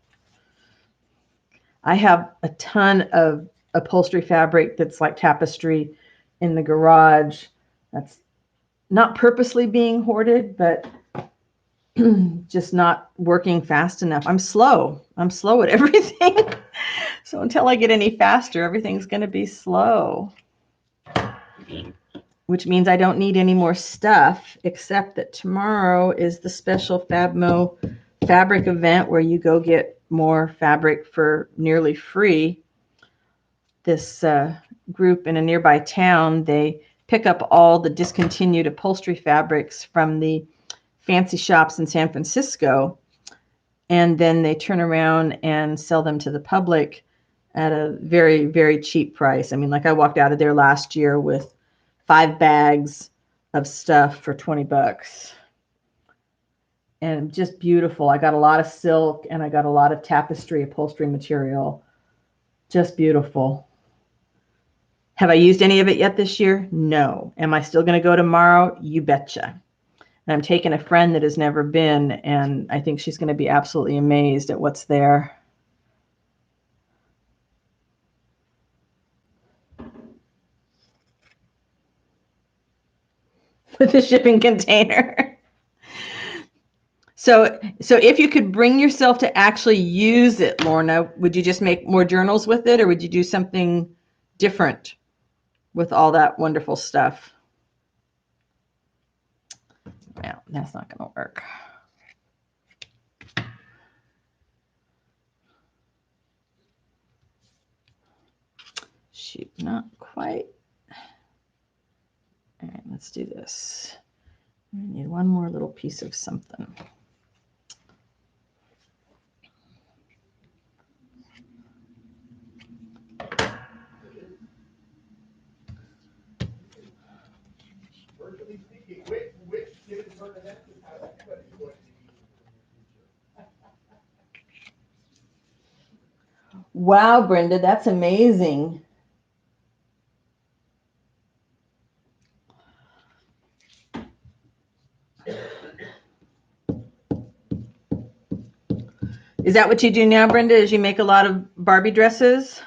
I have a ton of upholstery fabric that's like tapestry in the garage. That's not purposely being hoarded, but just not working fast enough. I'm slow. I'm slow at everything. So until I get any faster, everything's going to be slow. Which means I don't need any more stuff, except that tomorrow is the special Fabmo fabric event where you go get more fabric for nearly free. This group in a nearby town, they pick up all the discontinued upholstery fabrics from the fancy shops in San Francisco, and then they turn around and sell them to the public at a very, very cheap price. I mean, like I walked out of there last year with 5 bags of stuff for $20, and just beautiful. I got a lot of silk and I got a lot of tapestry upholstery material. Just beautiful. Have I used any of it yet this year? No. Am I still going to go tomorrow? You betcha. And I'm taking a friend that has never been, and I think she's going to be absolutely amazed at what's there. With the shipping container. So if you could bring yourself to actually use it, Lorna, would you just make more journals with it, or would you do something different with all that wonderful stuff? Well, that's not going to work. Shoot, not quite. All right, let's do this. I need one more little piece of something. Virtually speaking, which given circumstances has anybody going to use it in the near future? Wow, Brenda, that's amazing. Is that what you do now, Brenda? Is you make a lot of Barbie dresses?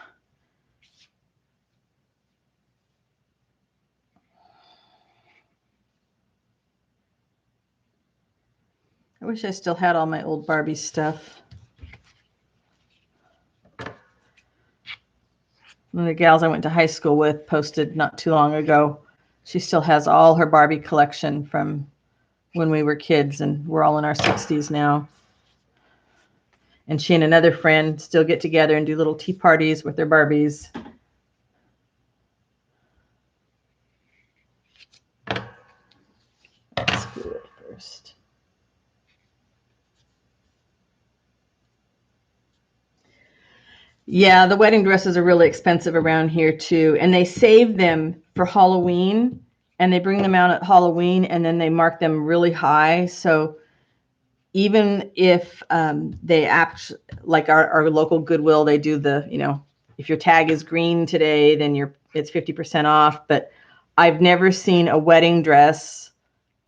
I wish I still had all my old Barbie stuff. One of the gals I went to high school with posted not too long ago. She still has all her Barbie collection from when we were kids, and we're all in our 60s now. And she and another friend still get together and do little tea parties with their Barbies. Let's do it first. Yeah, the wedding dresses are really expensive around here too. And they save them for Halloween and they bring them out at Halloween and then they mark them really high. So even if they act like our local Goodwill, they do the, if your tag is green today, then it's 50% off. But I've never seen a wedding dress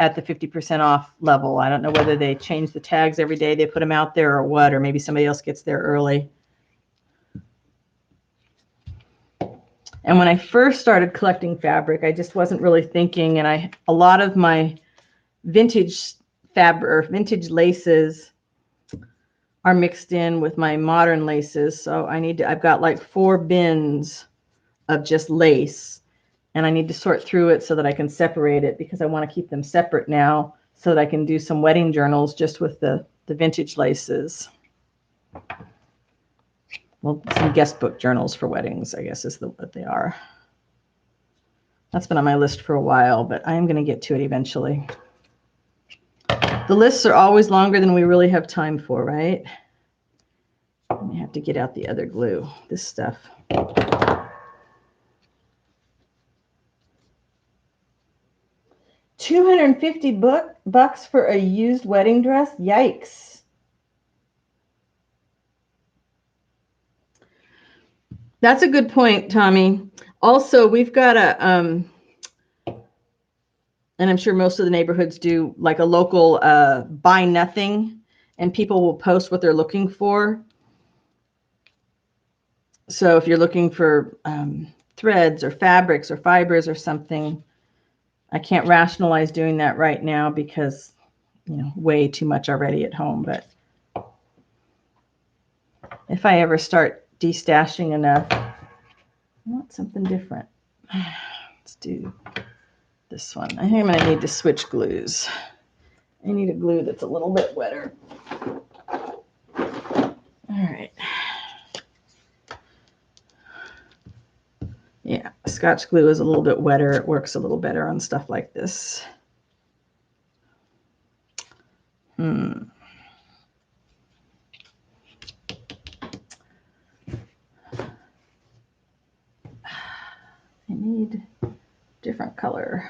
at the 50% off level. I don't know whether they change the tags every day they put them out there or what, or maybe somebody else gets there early. And when I first started collecting fabric, I just wasn't really thinking, and a lot of my vintage fabric or vintage laces are mixed in with my modern laces. So I've got like 4 bins of just lace, and I need to sort through it so that I can separate it because I want to keep them separate now so that I can do some wedding journals just with the vintage laces. Well, some guest book journals for weddings, I guess, is what they are. That's been on my list for a while, but I am going to get to it eventually. The lists are always longer than we really have time for, right? I have to get out the other glue, this stuff. $250 for a used wedding dress? Yikes. That's a good point, Tommy. Also, we've got and I'm sure most of the neighborhoods do, like a local buy nothing, and people will post what they're looking for. So if you're looking for threads or fabrics or fibers or something, I can't rationalize doing that right now because, way too much already at home. But if I ever start destashing enough, I want something different. Let's do this one. I think I'm going to need to switch glues. I need a glue that's a little bit wetter. All right. Yeah, Scotch glue is a little bit wetter. It works a little better on stuff like this. I need different color.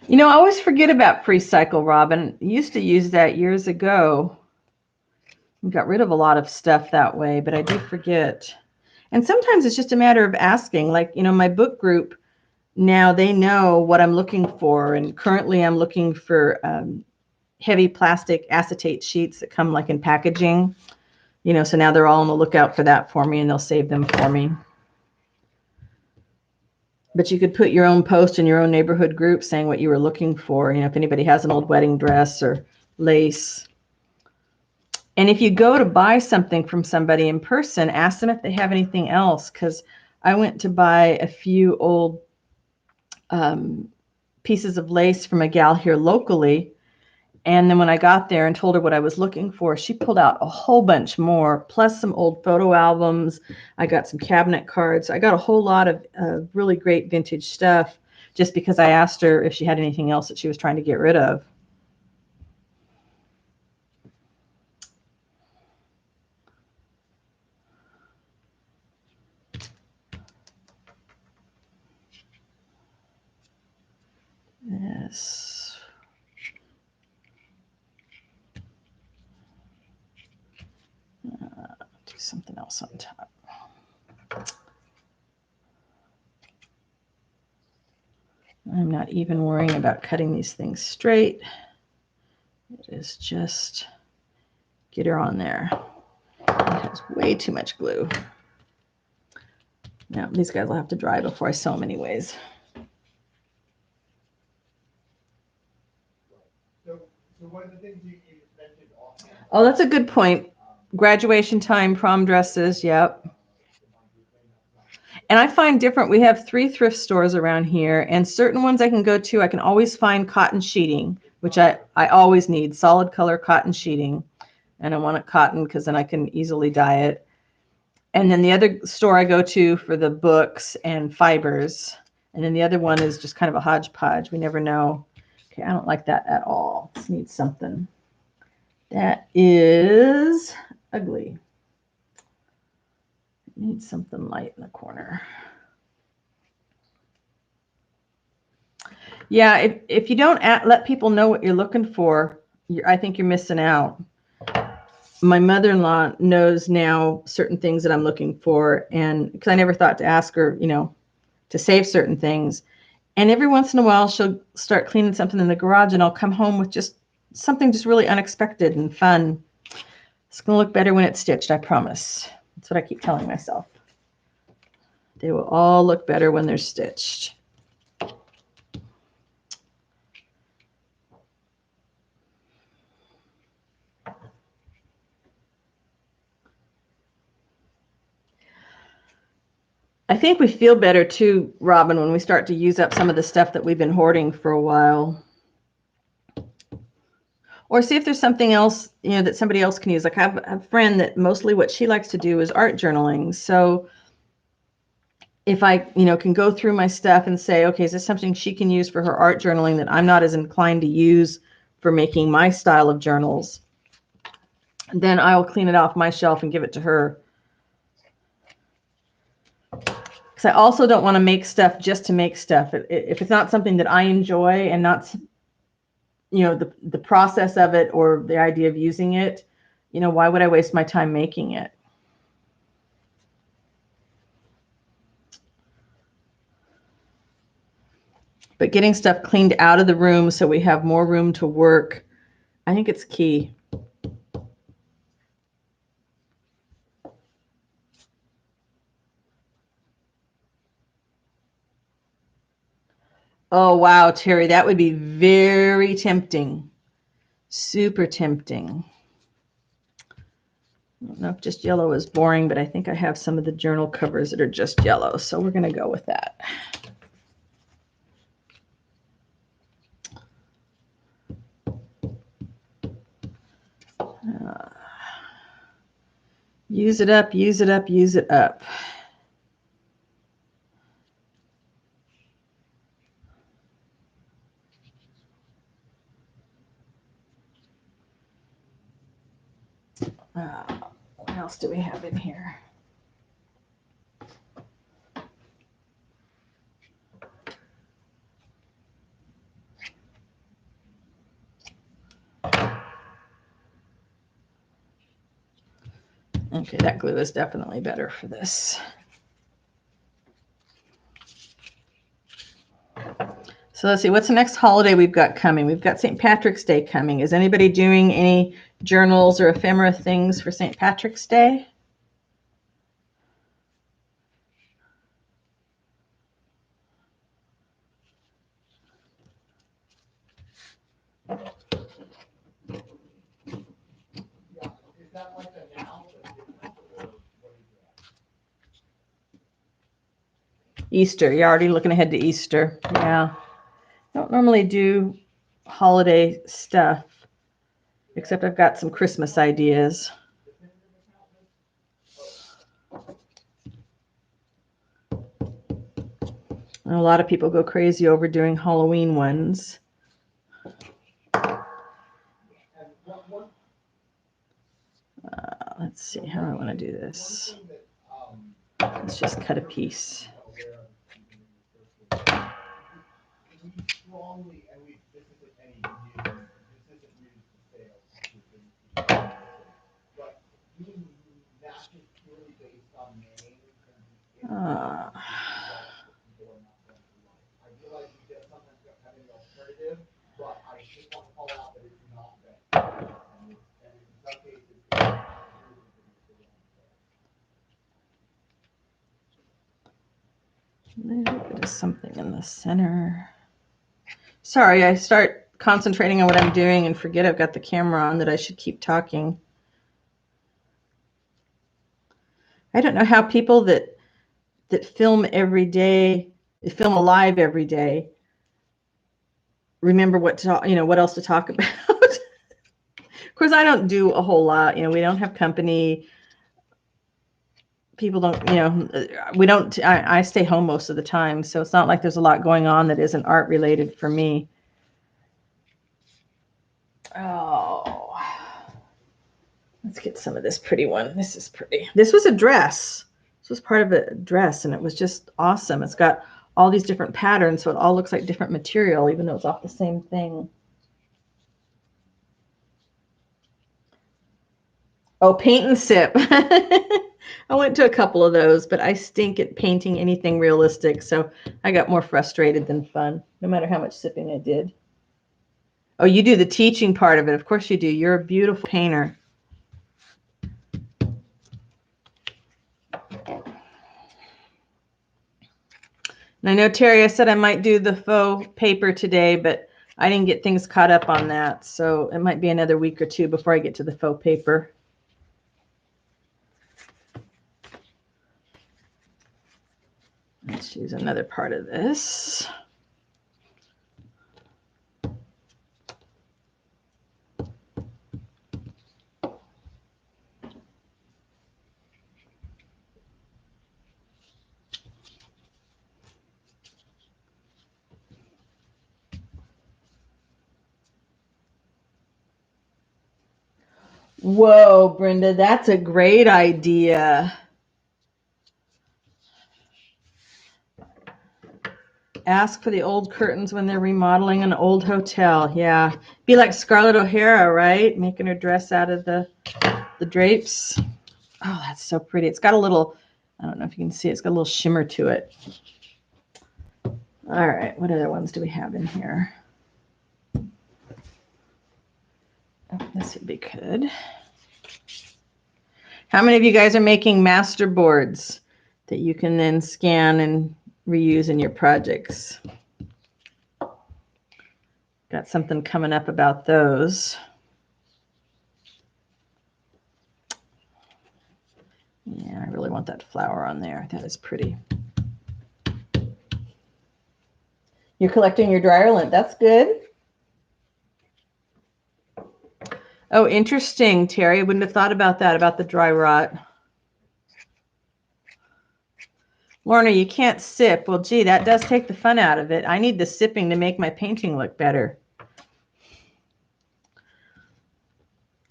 I always forget about Freecycle, Robin. I used to use that years ago. We got rid of a lot of stuff that way, but I do forget. And sometimes it's just a matter of asking. Like, my book group, now they know what I'm looking for. And currently I'm looking for heavy plastic acetate sheets that come like in packaging. So now they're all on the lookout for that for me, and they'll save them for me. But you could put your own post in your own neighborhood group saying what you were looking for, if anybody has an old wedding dress or lace. And if you go to buy something from somebody in person, ask them if they have anything else, because I went to buy a few old pieces of lace from a gal here locally. And then when I got there and told her what I was looking for, she pulled out a whole bunch more, plus some old photo albums. I got some cabinet cards. I got a whole lot of really great vintage stuff just because I asked her if she had anything else that she was trying to get rid of. Yes. Do something else on top. I'm not even worrying about cutting these things straight. It is just get her on there. It has way too much glue. Now, these guys will have to dry before I sew them anyways. So one of the things you mentioned offhand. Oh, that's a good point. Graduation time, prom dresses, yep. And I find we have 3 thrift stores around here, and certain ones I can go to, I can always find cotton sheeting, which I always need, solid color cotton sheeting. And I want it cotton because then I can easily dye it. And then the other store I go to for the books and fibers. And then the other one is just kind of a hodgepodge. We never know. Okay, I don't like that at all. This needs something. That is ugly. It needs something light in the corner. Yeah, if you don't let people know what you're looking for, I think you're missing out. My mother-in-law knows now certain things that I'm looking for, and because I never thought to ask her, to save certain things. And every once in a while, she'll start cleaning something in the garage, and I'll come home with just something just really unexpected and fun. It's going to look better when it's stitched, I promise. That's what I keep telling myself. They will all look better when they're stitched. I think we feel better too, Robin, when we start to use up some of the stuff that we've been hoarding for a while. Or see if there's something else, that somebody else can use. Like I have a friend that mostly what she likes to do is art journaling. So if I, can go through my stuff and say, okay, is this something she can use for her art journaling that I'm not as inclined to use for making my style of journals, then I'll clean it off my shelf and give it to her. Because I also don't want to make stuff just to make stuff. If it's not something that I enjoy and not, the process of it or the idea of using it, why would I waste my time making it? But getting stuff cleaned out of the room so we have more room to work, I think it's key. Oh, wow, Terry, that would be very tempting. Super tempting. I don't know if just yellow is boring, but I think I have some of the journal covers that are just yellow, so we're going to go with that. Use it up, use it up, use it up. What else do we have in here? Okay, that glue is definitely better for this. So let's see, what's the next holiday we've got coming? We've got St. Patrick's Day coming. Is anybody doing any journals or ephemera things for St. Patrick's Day? Easter. You're already looking ahead to Easter. Yeah. Don't normally do holiday stuff, except I've got some Christmas ideas. And a lot of people go crazy over doing Halloween ones. Let's see, how do I want to do this? Let's just cut a piece. A little bit of something in the center. Sorry, I start concentrating on what I'm doing and forget I've got the camera on, that I should keep talking. I don't know how people that film every day, they film alive every day, remember what else to talk about. Of course, I don't do a whole lot. We don't have company. People don't, we don't, I stay home most of the time. So it's not like there's a lot going on that isn't art related for me. Oh, let's get some of this pretty one. This is pretty. This was a dress. This was part of a dress, and it was just awesome. It's got all these different patterns, so it all looks like different material, even though it's off the same thing. Oh, paint and sip. I went to a couple of those, but I stink at painting anything realistic, so I got more frustrated than fun, no matter how much sipping I did. Oh, you do the teaching part of it. Of course you do. You're a beautiful painter. And I know, Terry, I said I might do the faux paper today, but I didn't get things caught up on that, so it might be another week or two before I get to the faux paper. Let's use another part of this. Whoa, Brenda, that's a great idea. Ask for the old curtains when they're remodeling an old hotel. Yeah. Be like Scarlett O'Hara, right? Making her dress out of the drapes. Oh, that's so pretty. It's got a little, I don't know if you can see it, it's got a little shimmer to it. All right, what other ones do we have in here? Oh, this would be good. How many of you guys are making master boards that you can then scan and reuse in your projects? Got something coming up about those. Yeah, I really want that flower on there. That is pretty. You're collecting your dryer lint. That's good. Oh, interesting, Terry. I wouldn't have thought about that, about the dry rot. Lorna, you can't sip. Well, gee, that does take the fun out of it. I need the sipping to make my painting look better.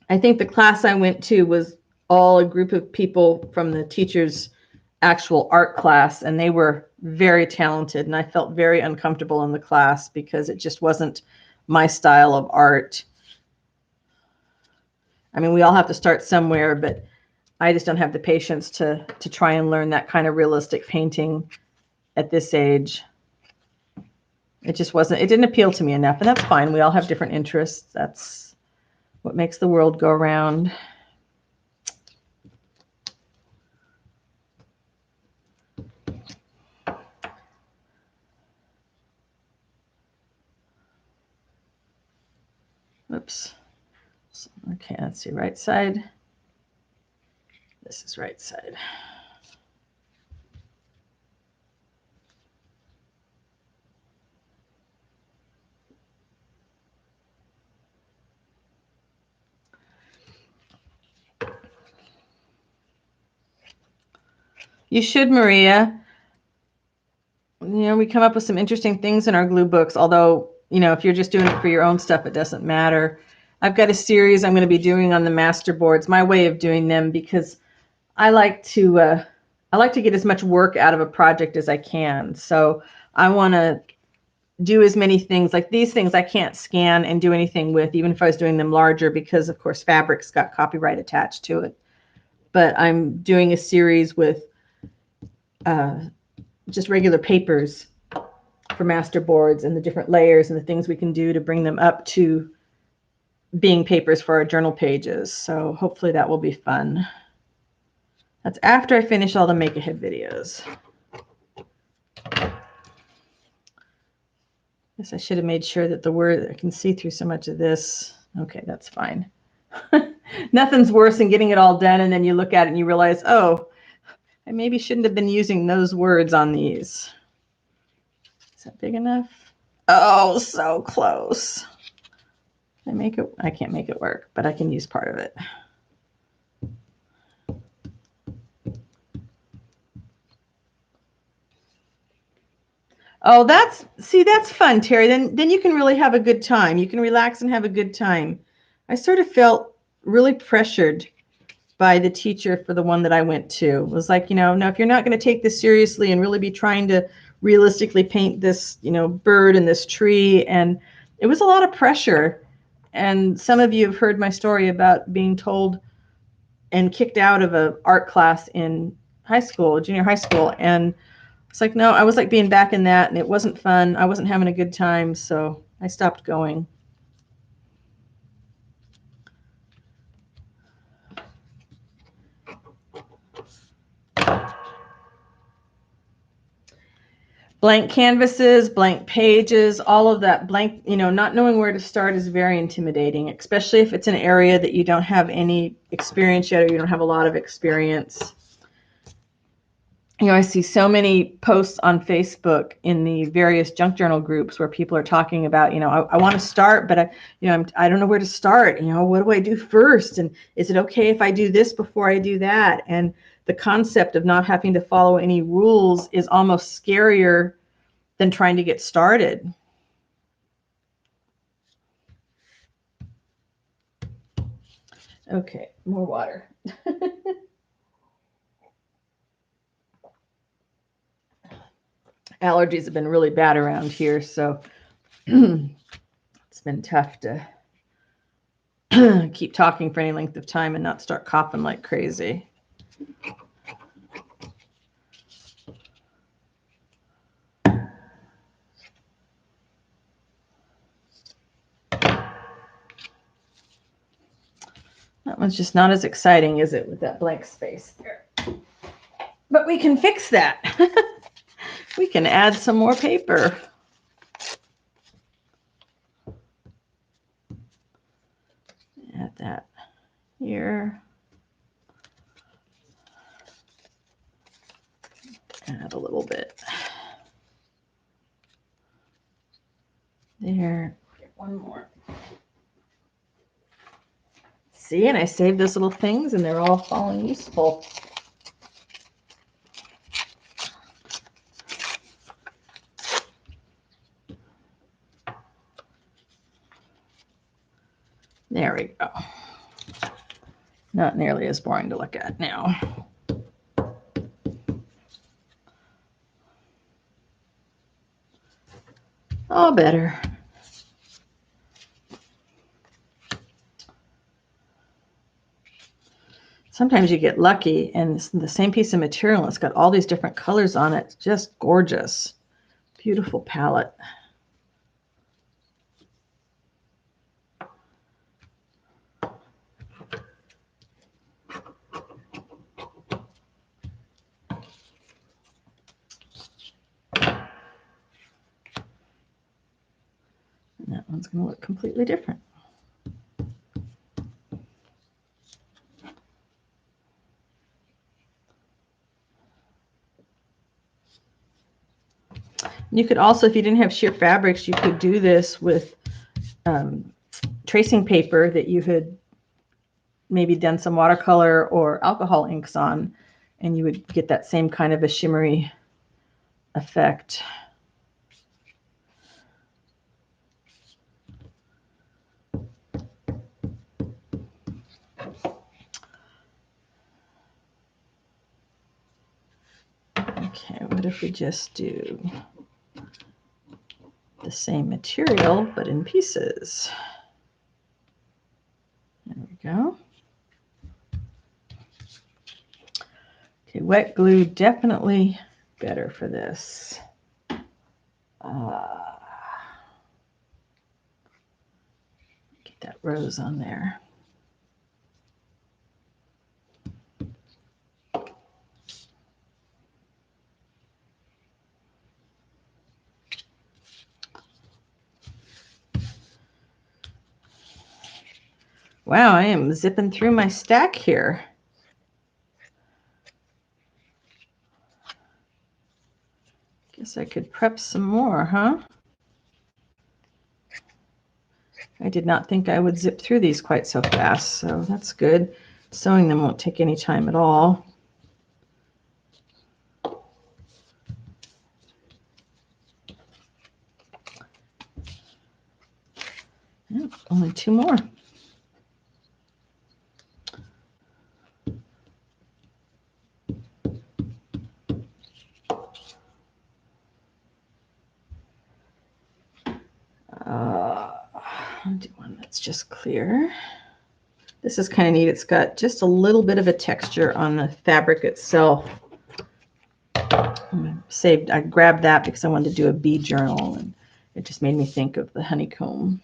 I think the class I went to was all a group of people from the teacher's actual art class, and they were very talented, and I felt very uncomfortable in the class because it just wasn't my style of art. I mean, we all have to start somewhere, but I just don't have the patience to try and learn that kind of realistic painting at this age. It just wasn't, it didn't appeal to me enough, and that's fine. We all have different interests. That's what makes the world go round. Oops. Okay, let's see, right side. This is right side. You should, Maria. You know, we come up with some interesting things in our glue books, although, you know, if you're just doing it for your own stuff, it doesn't matter. I've got a series I'm going to be doing on the master boards, my way of doing them, because I like to get as much work out of a project as I can. So I want to do as many things like these things I can't scan and do anything with, even if I was doing them larger, because of course fabric's got copyright attached to it. But I'm doing a series with just regular papers for master boards and the different layers and the things we can do to bring them up to being papers for our journal pages. So hopefully that will be fun. That's after I finish all the make-ahead videos. Guess I should have made sure that the word, I can see through so much of this. Okay, that's fine. Nothing's worse than getting it all done and then you look at it and you realize, oh, I maybe shouldn't have been using those words on these. Is that big enough? Oh, so close. I make it, I can't make it work, but I can use part of it. Oh, that's fun, Terry. Then you can really have a good time. You can relax and have a good time. I sort of felt really pressured by the teacher for the one that I went to. It was like, no, if you're not going to take this seriously and really be trying to realistically paint this, bird and this tree, and it was a lot of pressure. And some of you have heard my story about being told and kicked out of an art class in junior high school. And it's like, no, I was like being back in that, and it wasn't fun. I wasn't having a good time, so I stopped going. Blank canvases, blank pages, all of that blank, not knowing where to start is very intimidating, especially if it's an area that you don't have any experience yet, or you don't have a lot of experience. I see so many posts on Facebook in the various junk journal groups where people are talking about, I want to start, but I don't know where to start. What do I do first? And is it okay if I do this before I do that? And the concept of not having to follow any rules is almost scarier than trying to get started. Okay, more water. Allergies have been really bad around here, so it's been tough to keep talking for any length of time and not start coughing like crazy. That one's just not as exciting, is it, with that blank space there? But we can fix that. We can add some more paper. Add that here. Add a little bit there. Get one more. See, and I saved those little things, and they're all falling useful. There we go. Not nearly as boring to look at now. All better. Sometimes you get lucky and it's the same piece of material. It's got all these different colors on it. It's just gorgeous. Beautiful palette. And that one's going to look completely different. You could also, if you didn't have sheer fabrics, you could do this with tracing paper that you had maybe done some watercolor or alcohol inks on, and you would get that same kind of a shimmery effect. Okay, what if we just do the same material but in pieces? There we go. Okay, wet glue definitely better for this. Get that rose on there. Wow, I am zipping through my stack here. Guess I could prep some more, huh? I did not think I would zip through these quite so fast, so that's good. Sewing them won't take any time at all. Only two more. That's just clear. This is kind of neat. It's got just a little bit of a texture on the fabric itself. I grabbed that because I wanted to do a bee journal, and it just made me think of the honeycomb.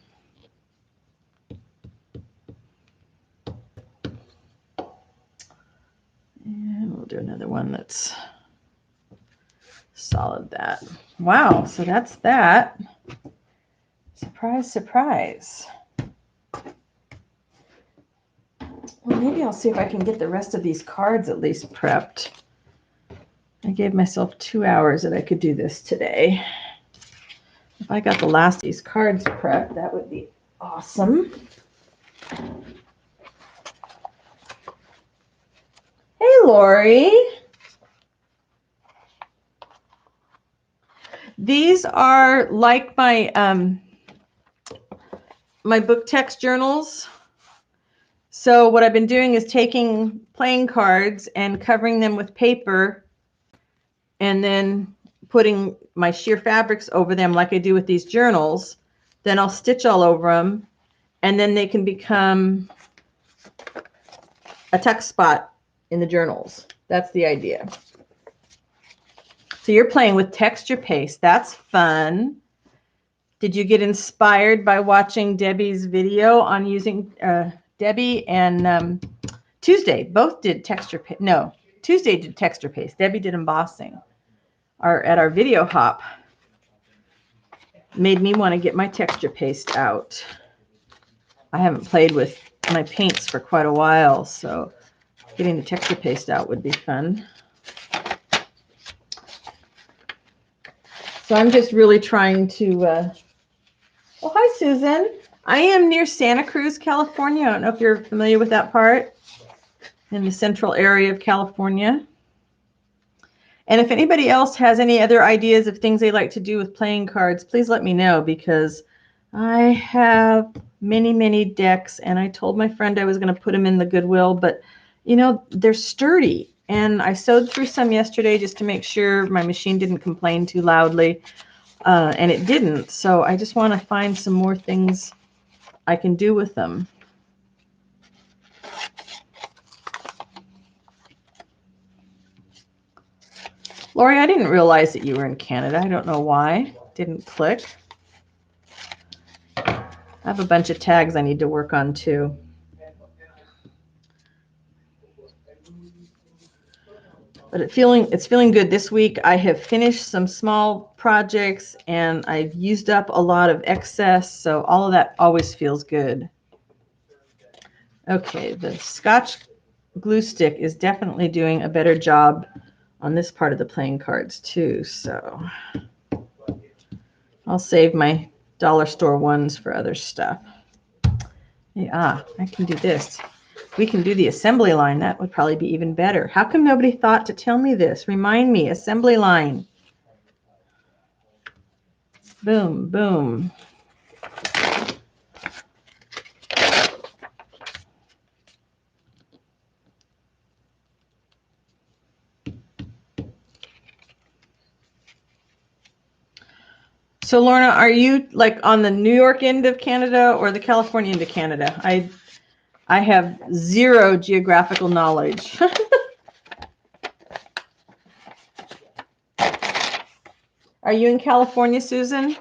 And we'll do another one that's solid that. Wow, so that's that. Surprise, surprise. Well, maybe I'll see if I can get the rest of these cards at least prepped. I gave myself 2 hours that I could do this today. If I got the last of these cards prepped, that would be awesome. Hey, Lori. These are like my my book text journals. So what I've been doing is taking playing cards and covering them with paper and then putting my sheer fabrics over them like I do with these journals. Then I'll stitch all over them, and then they can become a tuck spot in the journals. That's the idea. So you're playing with texture paste. That's fun. Did you get inspired by watching Debbie's video on using Debbie and Tuesday? Both did texture paste. No, Tuesday did texture paste. Debbie did embossing. At our video hop. Made me want to get my texture paste out. I haven't played with my paints for quite a while, so getting the texture paste out would be fun. So I'm just really trying to, oh, hi, Susan. I am near Santa Cruz, California. I don't know if you're familiar with that part, in the central area of California. And if anybody else has any other ideas of things they like to do with playing cards, please let me know, because I have many, many decks, and I told my friend I was going to put them in the Goodwill, but, you know, they're sturdy. And I sewed through some yesterday just to make sure my machine didn't complain too loudly, and it didn't. So I just want to find some more things I can do with them. Lori, I didn't realize that you were in Canada. I don't know why. Didn't click. I have a bunch of tags I need to work on too. But it's feeling good this week. I have finished some small projects and I've used up a lot of excess, so all of that always feels good. Okay, the Scotch glue stick is definitely doing a better job on this part of the playing cards too, so I'll save my dollar store ones for other stuff. Yeah, I can do this. We can do the assembly line. That would probably be even better. How come nobody thought to tell me this? Remind me, assembly line. Boom, boom. So Lorna, are you like on the New York end of Canada or the California end of Canada? I have zero geographical knowledge. Are you in California, Susan?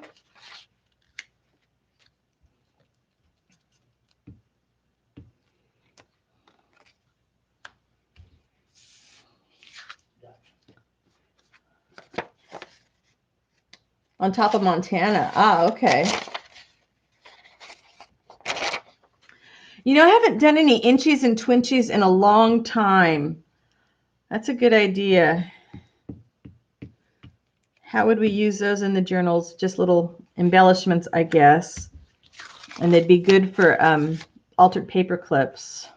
On top of Montana. Ah, okay. You know, I haven't done any inchies and twinchies in a long time. That's a good idea. How would we use those in the journals? Just little embellishments, I guess. And they'd be good for altered paper clips.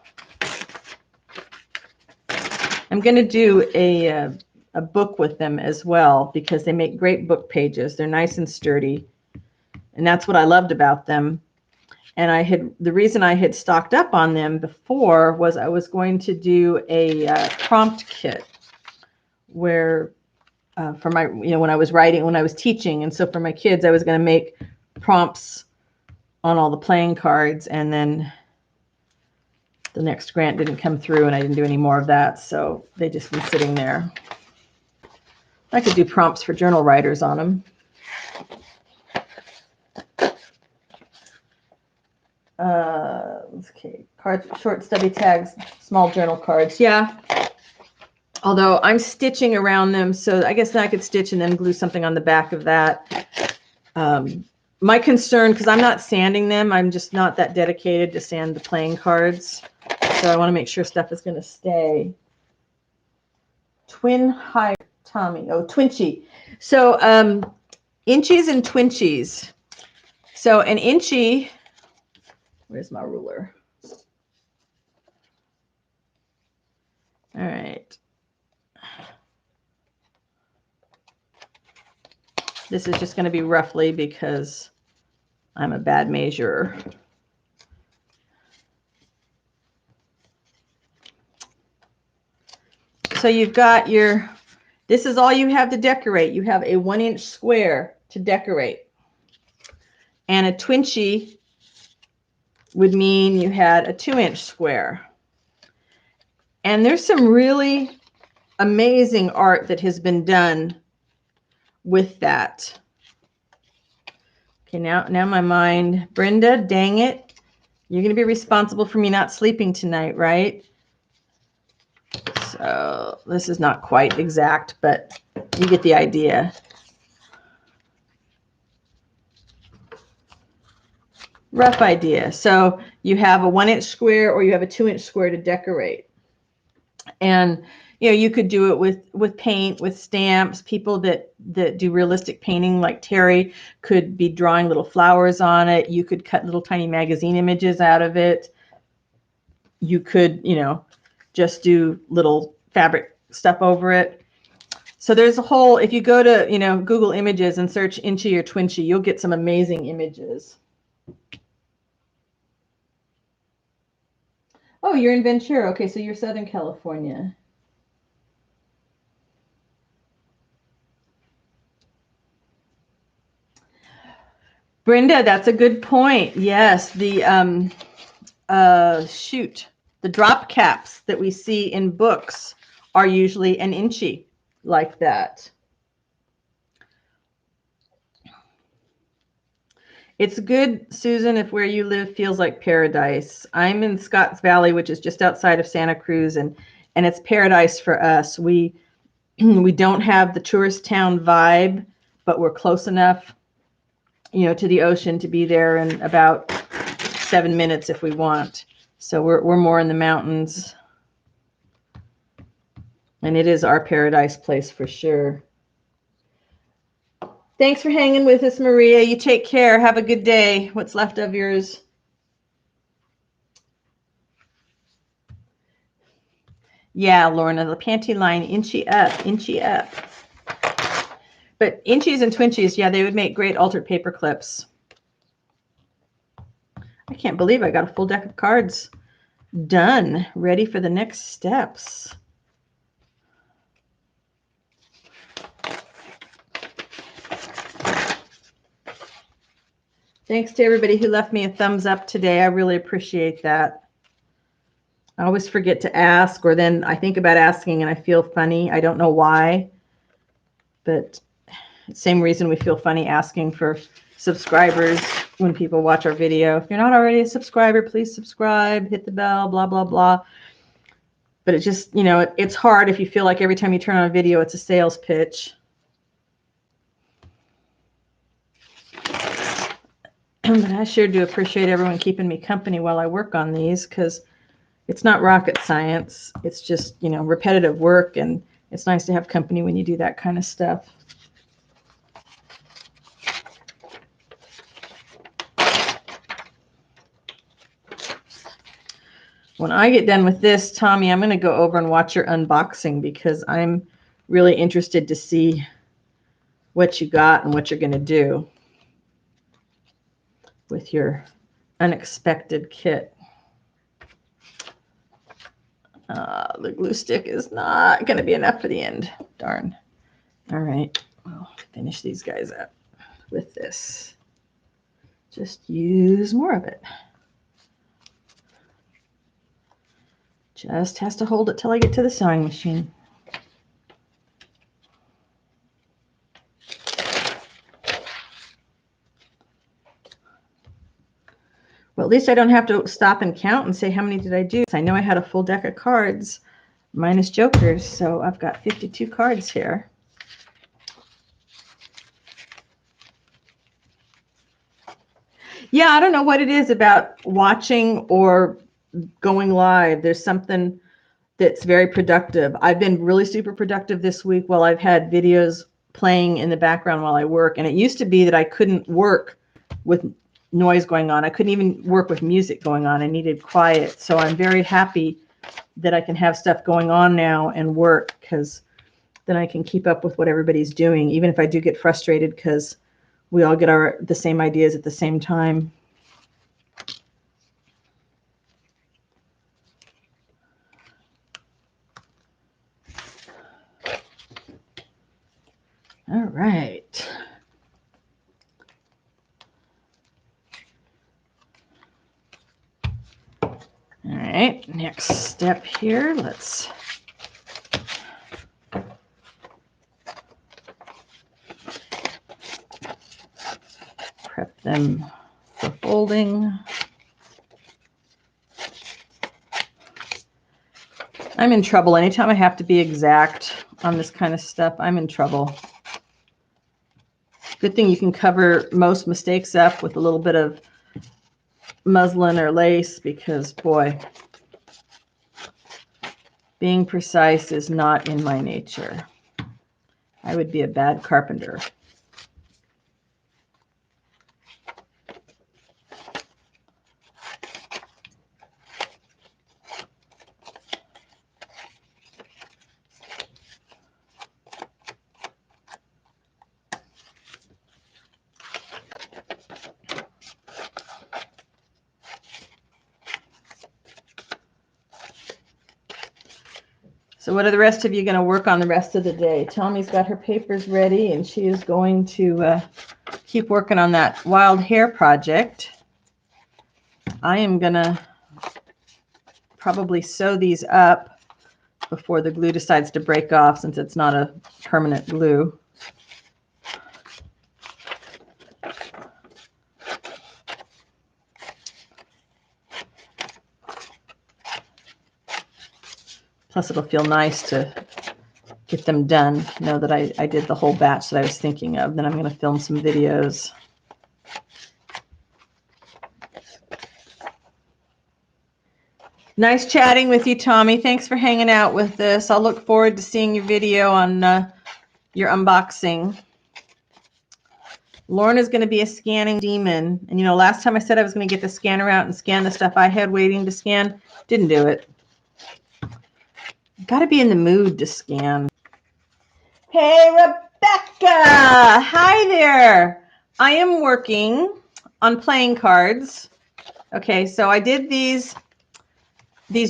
I'm going to do a book with them as well because they make great book pages. They're nice and sturdy. And that's what I loved about them. And the reason I had stocked up on them before was I was going to do a prompt kit where for my, when I was teaching. And so for my kids, I was going to make prompts on all the playing cards, and then the next grant didn't come through and I didn't do any more of that, so they just been sitting there. I could do prompts for journal writers on them. Okay, cards, short stubby tags, small journal cards. Yeah. Although I'm stitching around them, so I guess I could stitch and then glue something on the back of that. My concern, because I'm not sanding them, I'm just not that dedicated to sand the playing cards. So I want to make sure stuff is going to stay. Twin high Tommy. Oh, Twinchy. So inchies and twinchies. So an inchy, where's my ruler? All right. This is just going to be roughly because I'm a bad measurer. So you've got your, this is all you have to decorate. You have a 1-inch square to decorate. And a twinchy would mean you had a 2-inch square. And there's some really amazing art that has been done with that. Okay, now my mind, Brenda, dang it. You're going to be responsible for me not sleeping tonight, right? So this is not quite exact, but you get the idea. Rough idea. So you have a 1-inch square or you have a 2-inch square to decorate. And you know, you could do it with paint, with stamps. People that do realistic painting like Terry could be drawing little flowers on it. You could cut little tiny magazine images out of it. You could, you know, just do little fabric stuff over it. So there's a whole, if you go to, you know, Google Images and search inchy or twinchy, you'll get some amazing images. Oh, you're in Ventura. Okay, so you're Southern California. Brenda, that's a good point. Yes, the the drop caps that we see in books are usually an inchy like that. It's good, Susan, if where you live feels like paradise. I'm in Scotts Valley, which is just outside of Santa Cruz, and it's paradise for us. We don't have the tourist town vibe, but we're close enough, you know, to the ocean to be there in about 7 minutes if we want. So we're more in the mountains. And it is our paradise place for sure. Thanks for hanging with us, Maria. You take care. Have a good day. What's left of yours? Yeah, Lorna, the panty line, inchy up, inchy up. But inchies and twinchies, yeah, they would make great altered paper clips. I can't believe I got a full deck of cards done, ready for the next steps. Thanks to everybody who left me a thumbs up today. I really appreciate that. I always forget to ask, or then I think about asking and I feel funny. I don't know why, but same reason we feel funny asking for subscribers when people watch our video. If you're not already a subscriber, please subscribe, hit the bell, blah, blah, blah. But it just, you know, it's hard if you feel like every time you turn on a video, it's a sales pitch. But I sure do appreciate everyone keeping me company while I work on these, because it's not rocket science. It's just, you know, repetitive work, and it's nice to have company when you do that kind of stuff. When I get done with this, Tommy, I'm going to go over and watch your unboxing, because I'm really interested to see what you got and what you're going to do with your unexpected kit. The glue stick is not going to be enough for the end. Darn. All right. We'll finish these guys up with this. Just use more of it. Just has to hold it till I get to the sewing machine. Well, at least I don't have to stop and count and say how many did I do. I know I had a full deck of cards minus jokers, so I've got 52 cards here. Yeah, I don't know what it is about watching or going live. There's something that's very productive. I've been really super productive this week while I've had videos playing in the background while I work. And it used to be that I couldn't work with noise going on. I couldn't even work with music going on. I needed quiet. So I'm very happy that I can have stuff going on now and work, because then I can keep up with what everybody's doing, even if I do get frustrated because we all get the same ideas at the same time. All right. All right, next step here, let's prep them for folding. I'm in trouble. Anytime I have to be exact on this kind of stuff, I'm in trouble. Good thing you can cover most mistakes up with a little bit of muslin or lace, because boy, being precise is not in my nature. I would be a bad carpenter. So what are the rest of you going to work on the rest of the day? Tommy's got her papers ready, and she is going to keep working on that wild hair project. I am going to probably sew these up before the glue decides to break off, since it's not a permanent glue. Plus, it'll feel nice to get them done, know that I did the whole batch that I was thinking of. Then I'm going to film some videos. Nice chatting with you, Tommy. Thanks for hanging out with us. I'll look forward to seeing your video on your unboxing. Lorna's going to be a scanning demon. And, you know, last time I said I was going to get the scanner out and scan the stuff I had waiting to scan. Didn't do it. Got to be in the mood to scan. Hey, Rebecca. Hi there. I am working on playing cards. Okay, so I did these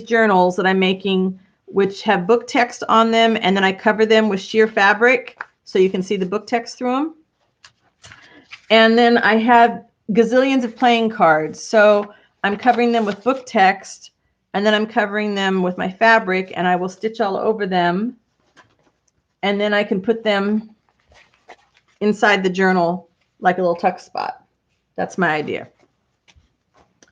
journals that I'm making, which have book text on them, and then I cover them with sheer fabric so you can see the book text through them. And then I have gazillions of playing cards. So I'm covering them with book text, and then I'm covering them with my fabric, and I will stitch all over them. And then I can put them inside the journal like a little tuck spot. That's my idea.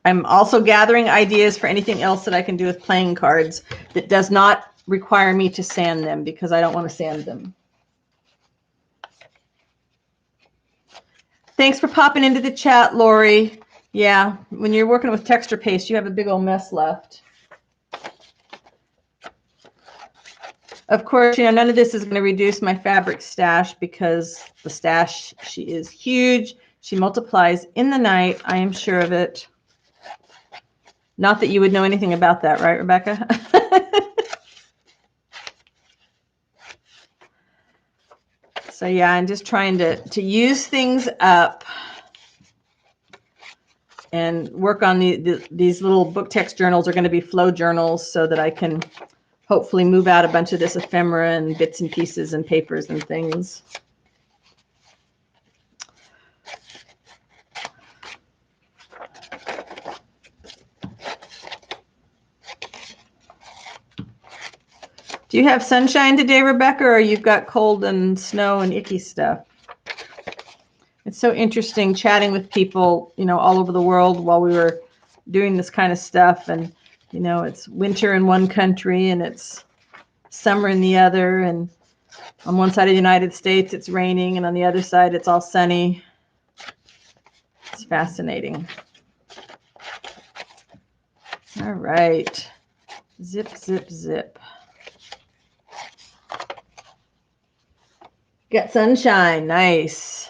I'm also gathering ideas for anything else that I can do with playing cards that does not require me to sand them, because I don't want to sand them. Thanks for popping into the chat, Lori. Yeah, when you're working with texture paste, you have a big old mess left. Of course, you know, none of this is going to reduce my fabric stash, because the stash, she is huge. She multiplies in the night. I am sure of it. Not that you would know anything about that, right, Rebecca? So yeah, I'm just trying to use things up and work on these little book text journals. Are going to be flow journals, so that I can hopefully move out a bunch of this ephemera and bits and pieces and papers and things. Do you have sunshine today, Rebecca, or you've got cold and snow and icky stuff? It's so interesting chatting with people, all over the world while we were doing this kind of stuff. And, it's winter in one country and it's summer in the other. And on one side of the United States, it's raining. And on the other side, it's all sunny. It's fascinating. All right. Zip, zip, zip. Got sunshine. Nice.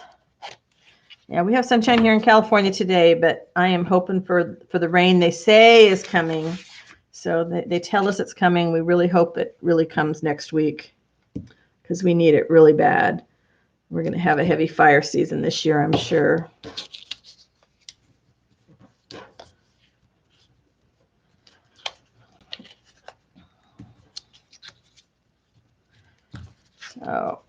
Yeah, we have sunshine here in California today, but I am hoping for the rain they say is coming. So they tell us it's coming. We really hope it really comes next week because we need it really bad. We're going to have a heavy fire season this year, I'm sure. So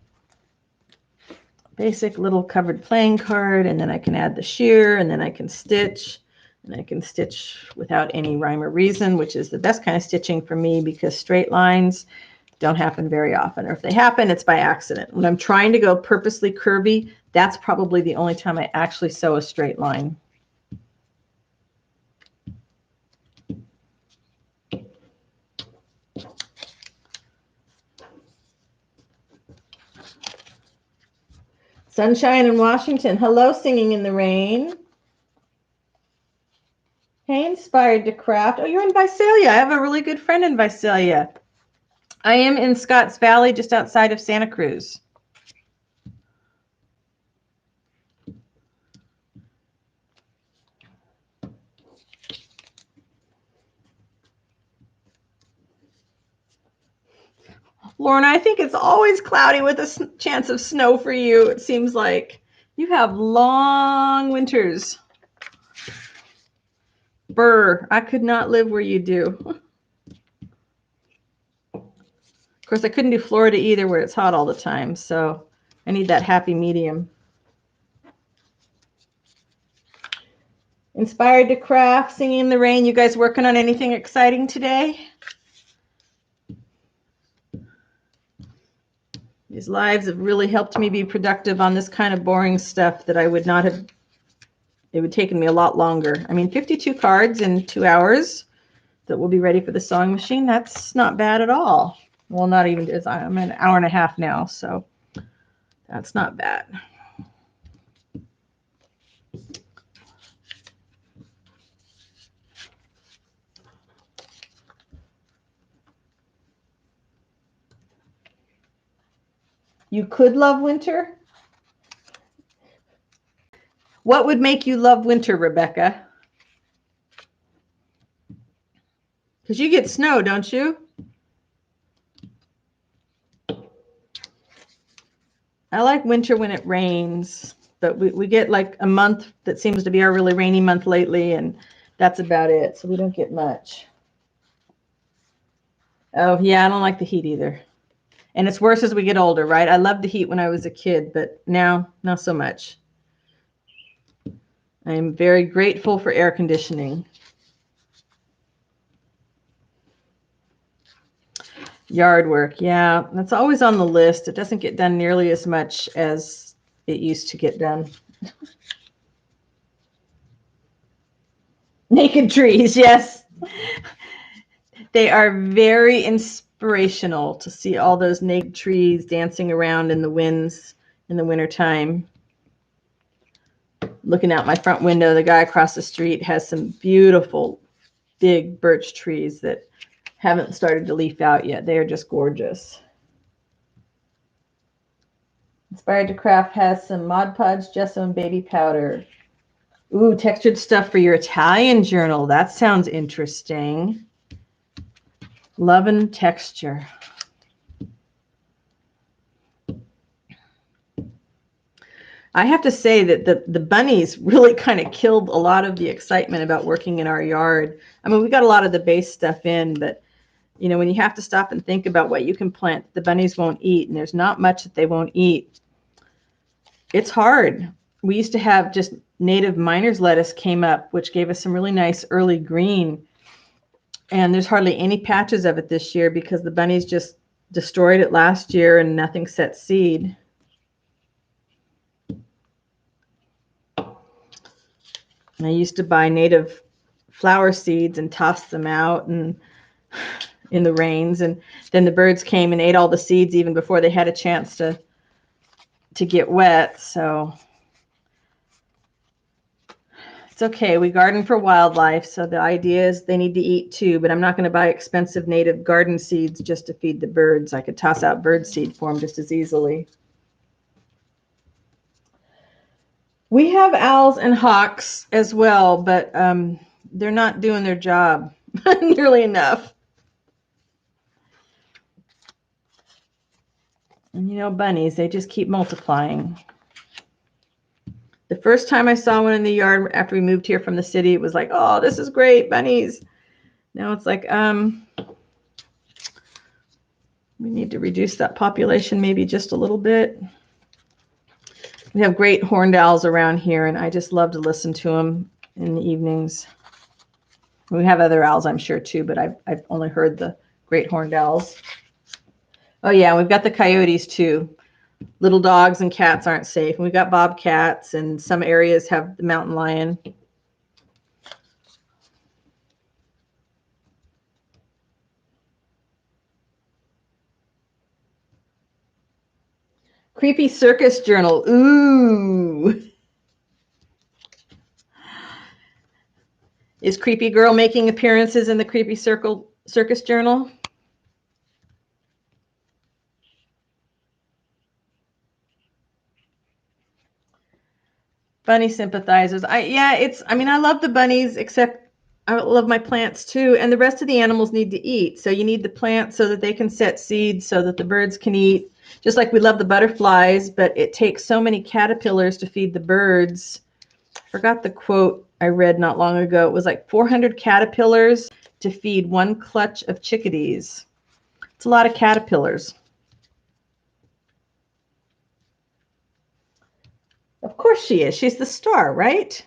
basic little covered playing card, and then I can add the sheer, and then I can stitch, and I can stitch without any rhyme or reason, which is the best kind of stitching for me because straight lines don't happen very often, or if they happen, it's by accident. When I'm trying to go purposely curvy, that's probably the only time I actually sew a straight line. Sunshine in Washington. Hello, Singing in the Rain. Hey, Inspired to Craft. Oh, you're in Visalia. I have a really good friend in Visalia. I am in Scotts Valley, just outside of Santa Cruz. Lorna, I think it's always cloudy with a chance of snow for you. It seems like you have long winters. Brr, I could not live where you do. Of course, I couldn't do Florida either, where it's hot all the time. So I need that happy medium. Inspired to Craft, Singing in the Rain. You guys working on anything exciting today? These lives have really helped me be productive on this kind of boring stuff that I would not have. It would take me a lot longer. I mean, 52 cards in 2 hours that will be ready for the sewing machine. That's not bad at all. Well, not even, I'm an hour and a half now, so that's not bad. You could love winter? What would make you love winter, Rebecca? Because you get snow, don't you? I like winter when it rains, but we get like a month that seems to be our really rainy month lately, and that's about it. So we don't get much. Oh, yeah, I don't like the heat either. And it's worse as we get older, right? I loved the heat when I was a kid, but now, not so much. I am very grateful for air conditioning. Yard work, yeah, that's always on the list. It doesn't get done nearly as much as it used to get done. Naked trees, yes. They are very inspirational to see all those naked trees dancing around in the winds in the wintertime. Looking out my front window, the guy across the street has some beautiful big birch trees that haven't started to leaf out yet. They are just gorgeous. Inspired to Craft has some Mod Podge, gesso, and baby powder. Ooh, textured stuff for your Italian journal. That sounds interesting. Love and texture. I have to say that the bunnies really kind of killed a lot of the excitement about working in our yard. I mean, we got a lot of the base stuff in, but when you have to stop and think about what you can plant, the bunnies won't eat, and there's not much that they won't eat. It's hard. We used to have just native miner's lettuce came up, which gave us some really nice early green. And there's hardly any patches of it this year because the bunnies just destroyed it last year and nothing set seed. And I used to buy native flower seeds and toss them out and in the rains, and then the birds came and ate all the seeds even before they had a chance to get wet. So it's okay. We garden for wildlife, so the idea is they need to eat too, but I'm not going to buy expensive native garden seeds just to feed the birds. I could toss out bird seed for them just as easily. We have owls and hawks as well, but they're not doing their job nearly enough. And you know, bunnies, they just keep multiplying. The first time I saw one in the yard after we moved here from the city, it was like, oh, this is great, bunnies. Now it's like, we need to reduce that population maybe just a little bit. We have great horned owls around here, and I just love to listen to them in the evenings. We have other owls, I'm sure, too, but I've only heard the great horned owls. Oh, yeah, we've got the coyotes, too. Little dogs and cats aren't safe. And we've got bobcats, and some areas have the mountain lion. Creepy circus journal. Ooh. Is Creepy Girl making appearances in the Creepy Circus journal? Bunny sympathizers. I mean, I love the bunnies, except I love my plants too. And the rest of the animals need to eat. So you need the plants so that they can set seeds so that the birds can eat. Just like we love the butterflies, but it takes so many caterpillars to feed the birds. I forgot the quote I read not long ago. It was like 400 caterpillars to feed one clutch of chickadees. It's a lot of caterpillars. Of course she is. She's the star, right?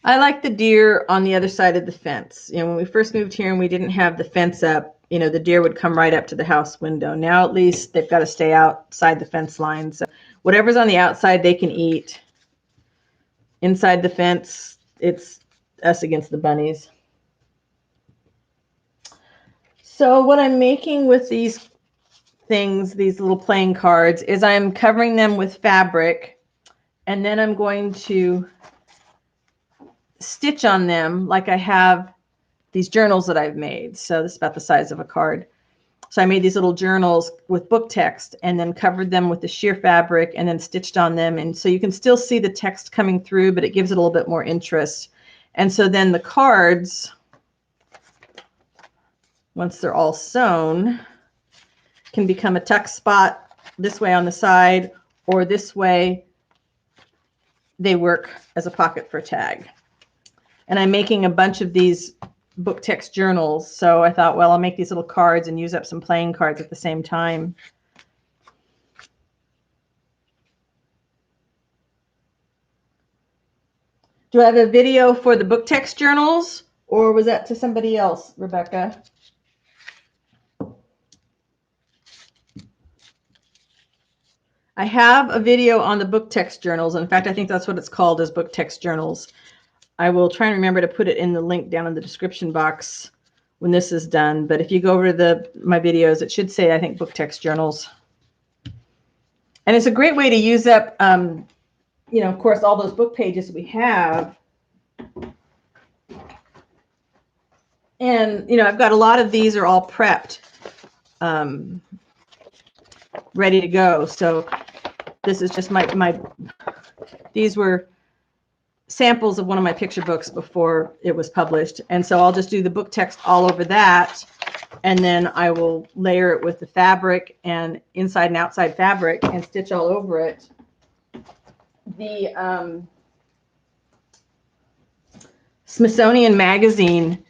I like the deer on the other side of the fence. You know, when we first moved here and we didn't have the fence up, you know, the deer would come right up to the house window. Now at least they've got to stay outside the fence line. So whatever's on the outside, they can eat. Inside the fence, it's us against the bunnies. So what I'm making with these things, these little playing cards, is I'm covering them with fabric, and then I'm going to stitch on them like I have these journals that I've made. So this is about the size of a card. So I made these little journals with book text and then covered them with the sheer fabric and then stitched on them. And so you can still see the text coming through, but it gives it a little bit more interest. And so then the cards, once they're all sewn, can become a tuck spot this way on the side, or this way they work as a pocket for a tag. And I'm making a bunch of these book text journals. So I thought, well, I'll make these little cards and use up some playing cards at the same time. Do I have a video for the book text journals, or was that to somebody else, Rebecca? I have a video on the book text journals. In fact, I think that's what it's called, is book text journals. I will try and remember to put it in the link down in the description box when this is done. But if you go over to my videos, it should say, I think, book text journals. And it's a great way to use up, you know, of course, all those book pages we have. And, you know, I've got a lot of these are all prepped, ready to go. So this is just these were samples of one of my picture books before it was published. And so I'll just do the book text all over that. And then I will layer it with the fabric and inside and outside fabric and stitch all over it. The Smithsonian Magazine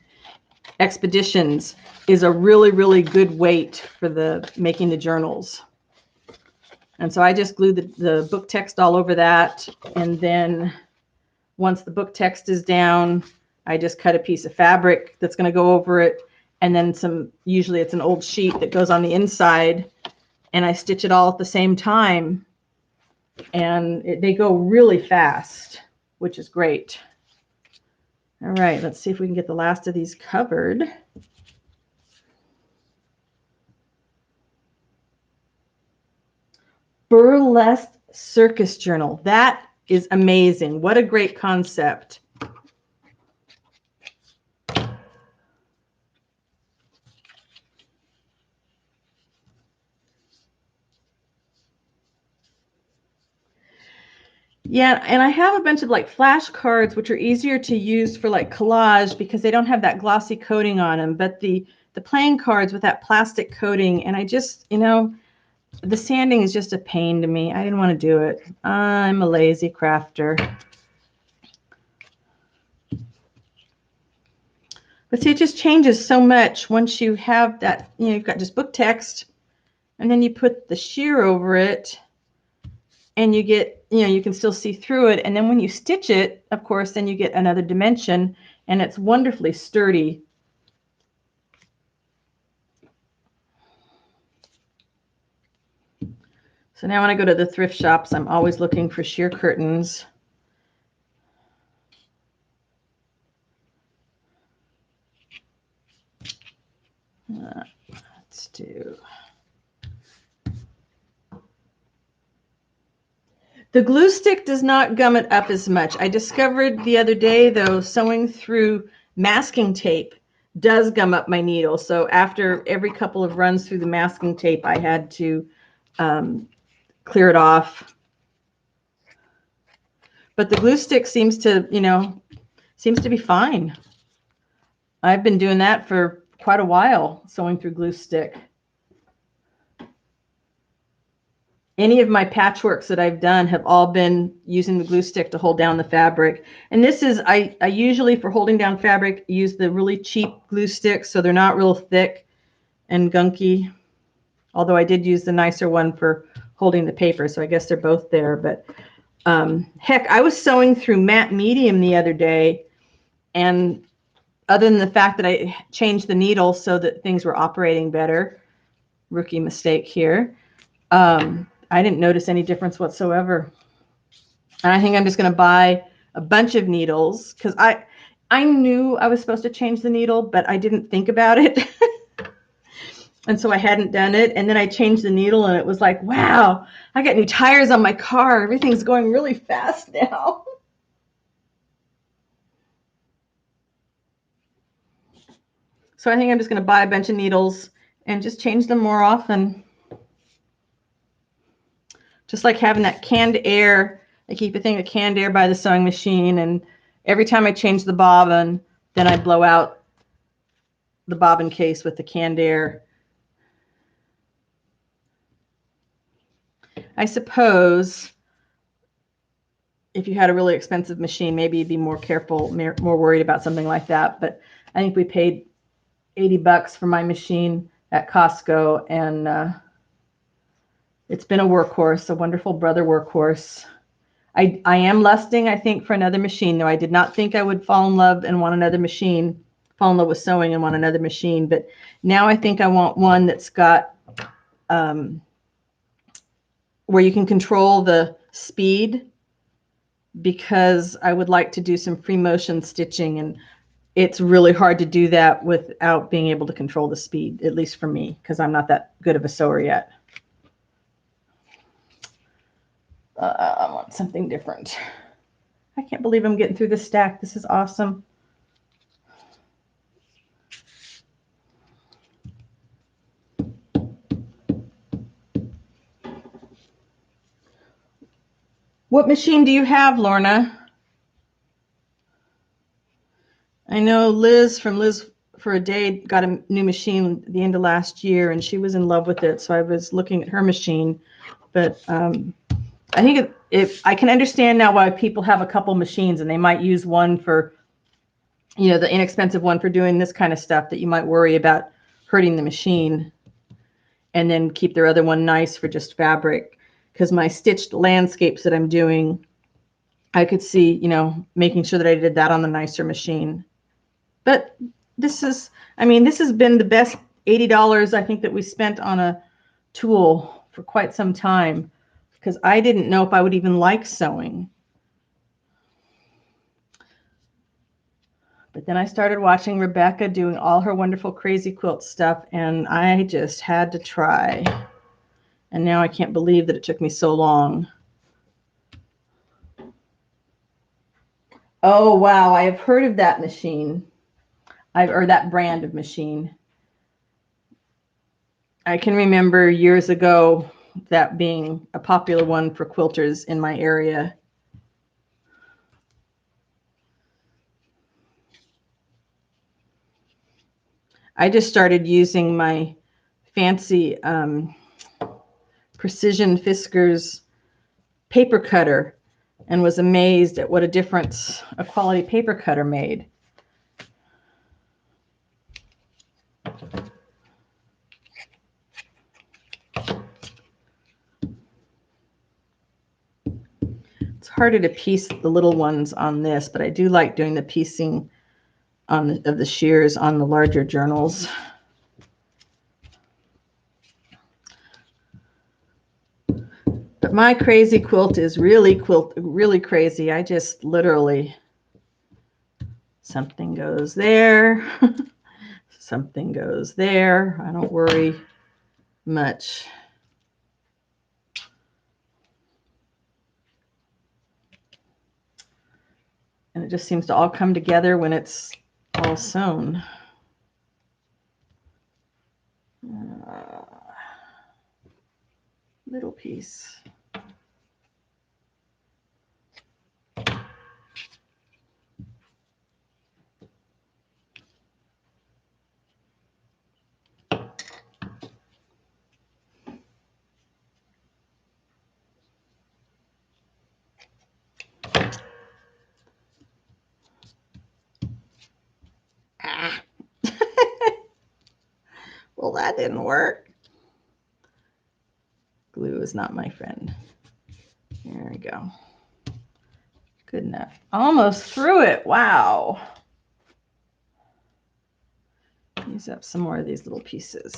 Expeditions is a really, really good weight for making the journals. And so I just glued the book text all over that. And then once the book text is down, I just cut a piece of fabric that's going to go over it. and then some, usually it's an old sheet that goes on the inside, and I stitch it all at the same time, and they go really fast, which is great. All right, let's see if we can get the last of these covered. Burlesque circus journal. That is amazing. What a great concept. Yeah, and I have a bunch of like flashcards, which are easier to use for like collage because they don't have that glossy coating on them. But the playing cards with that plastic coating, and I just, you know, the sanding is just a pain to me. I didn't want to do it. I'm a lazy crafter. But see, it just changes so much once you have that, you know, you've got just book text, and then you put the sheer over it, and you get, you know, you can still see through it. And then when you stitch it, of course, then you get another dimension, and it's wonderfully sturdy. So now when I go to the thrift shops, I'm always looking for sheer curtains. Let's do. The glue stick does not gum it up as much. I discovered the other day, though, sewing through masking tape does gum up my needle. So after every couple of runs through the masking tape, I had to clear it off. But the glue stick seems to, you know, seems to be fine. I've been doing that for quite a while, sewing through glue stick. Any of my patchworks that I've done have all been using the glue stick to hold down the fabric. And this is, I usually, for holding down fabric, use the really cheap glue sticks, so they're not real thick and gunky. Although I did use the nicer one for holding the paper, so I guess they're both there. But heck, I was sewing through matte medium the other day, and other than the fact that I changed the needle so that things were operating better, rookie mistake here, I didn't notice any difference whatsoever. And I think I'm just going to buy a bunch of needles, because I knew I was supposed to change the needle, but I didn't think about it. And so I hadn't done it. And then I changed the needle, and it was like, wow, I got new tires on my car. Everything's going really fast now. So I think I'm just going to buy a bunch of needles and just change them more often. Just like having that canned air. I keep a thing of canned air by the sewing machine, and every time I change the bobbin, then I blow out the bobbin case with the canned air. I suppose if you had a really expensive machine, maybe you'd be more careful, more worried about something like that. But I think we paid $80 for my machine at Costco, and it's been a workhorse, a wonderful brother workhorse. I am lusting, I think, for another machine, though. I did not think I would fall in love and want another machine, fall in love with sewing and want another machine. But now I think I want one that's got where you can control the speed, because I would like to do some free motion stitching, and it's really hard to do that without being able to control the speed, at least for me, because I'm not that good of a sewer yet. I want something different. I can't believe I'm getting through this stack. This is awesome. What machine do you have, Lorna? I know Liz from Liz for a Day got a new machine at the end of last year, and she was in love with it. So I was looking at her machine. But I think if I can understand now why people have a couple machines, and they might use one for, you know, the inexpensive one for doing this kind of stuff that you might worry about hurting the machine, and then keep their other one nice for just fabric. Because my stitched landscapes that I'm doing, I could see, you know, making sure that I did that on the nicer machine. But this is, I mean, this has been the best $80 I think that we spent on a tool for quite some time, because I didn't know if I would even like sewing. But then I started watching Rebecca doing all her wonderful crazy quilt stuff, and I just had to try. And now I can't believe that it took me so long. Oh, wow. I have heard of that machine, or that brand of machine. I can remember years ago that being a popular one for quilters in my area. I just started using my fancy Precision Fiskars paper cutter and was amazed at what a difference a quality paper cutter made. It's harder to piece the little ones on this, but I do like doing the piecing of the shears on the larger journals. But my crazy quilt is really crazy. I just literally, something goes there, something goes there. I don't worry much. And it just seems to all come together when it's all sewn. Little piece. Ah. Well, that didn't work. Glue is not my friend. There we go. Good enough. Almost through it. Wow. Use up some more of these little pieces.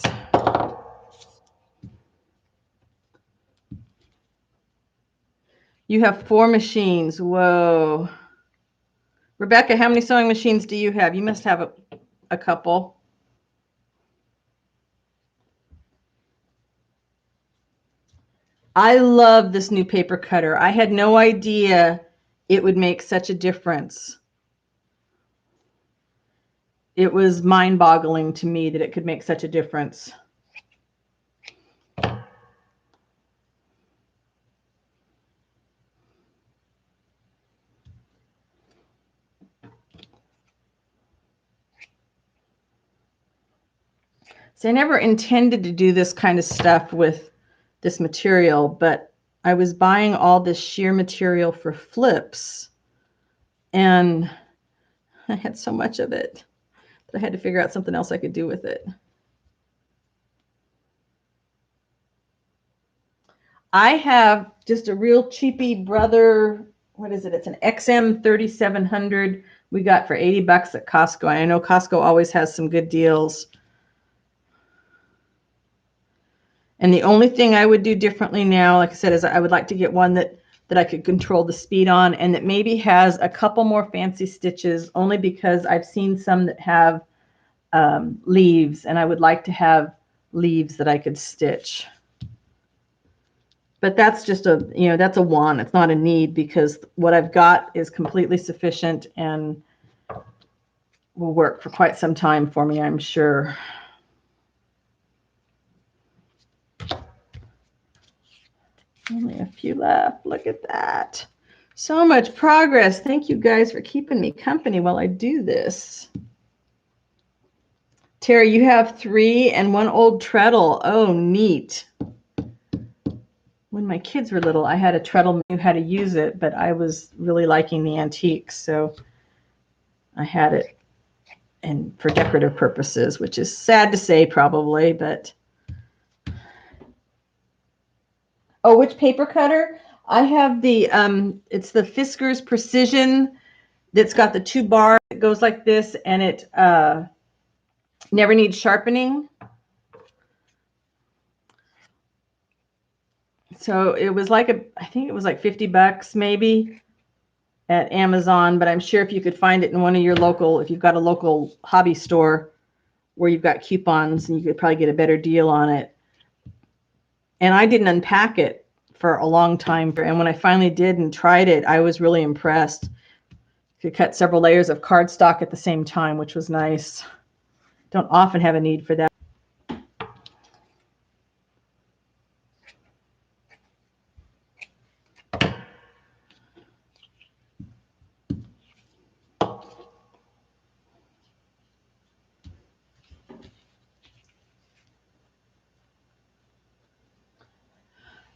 You have 4 machines. Whoa. Rebecca, how many sewing machines do you have? You must have a couple. I love this new paper cutter. I had no idea it would make such a difference. It was mind-boggling to me that it could make such a difference. So I never intended to do this kind of stuff with this material, but I was buying all this sheer material for flips, and I had so much of it that I had to figure out something else I could do with it. I have just a real cheapy Brother, what is it? It's an XM 3700 we got for $80 at Costco. I know Costco always has some good deals. And the only thing I would do differently now, like I said, is I would like to get one that I could control the speed on, and that maybe has a couple more fancy stitches, only because I've seen some that have leaves, and I would like to have leaves that I could stitch. But that's just a, that's a want. It's not a need, because what I've got is completely sufficient and will work for quite some time for me, I'm sure. Only a few left. Look at that. So much progress. Thank you guys for keeping me company while I do this. Terry, you have 3 and 1 old treadle. Oh, neat. When my kids were little, I had a treadle, knew how to use it, but I was really liking the antiques, so I had it and for decorative purposes, which is sad to say probably, but. Oh, which paper cutter? I have the, it's the Fiskars Precision that's got the 2 bars that goes like this, and it Never need sharpening. So it was like I think it was like $50 maybe at Amazon, but I'm sure if you could find it in one of your local, if you've got a local hobby store where you've got coupons, and you could probably get a better deal on it. And I didn't unpack it for a long time. And when I finally did and tried it, I was really impressed. You could cut several layers of cardstock at the same time, which was nice. Don't often have a need for that.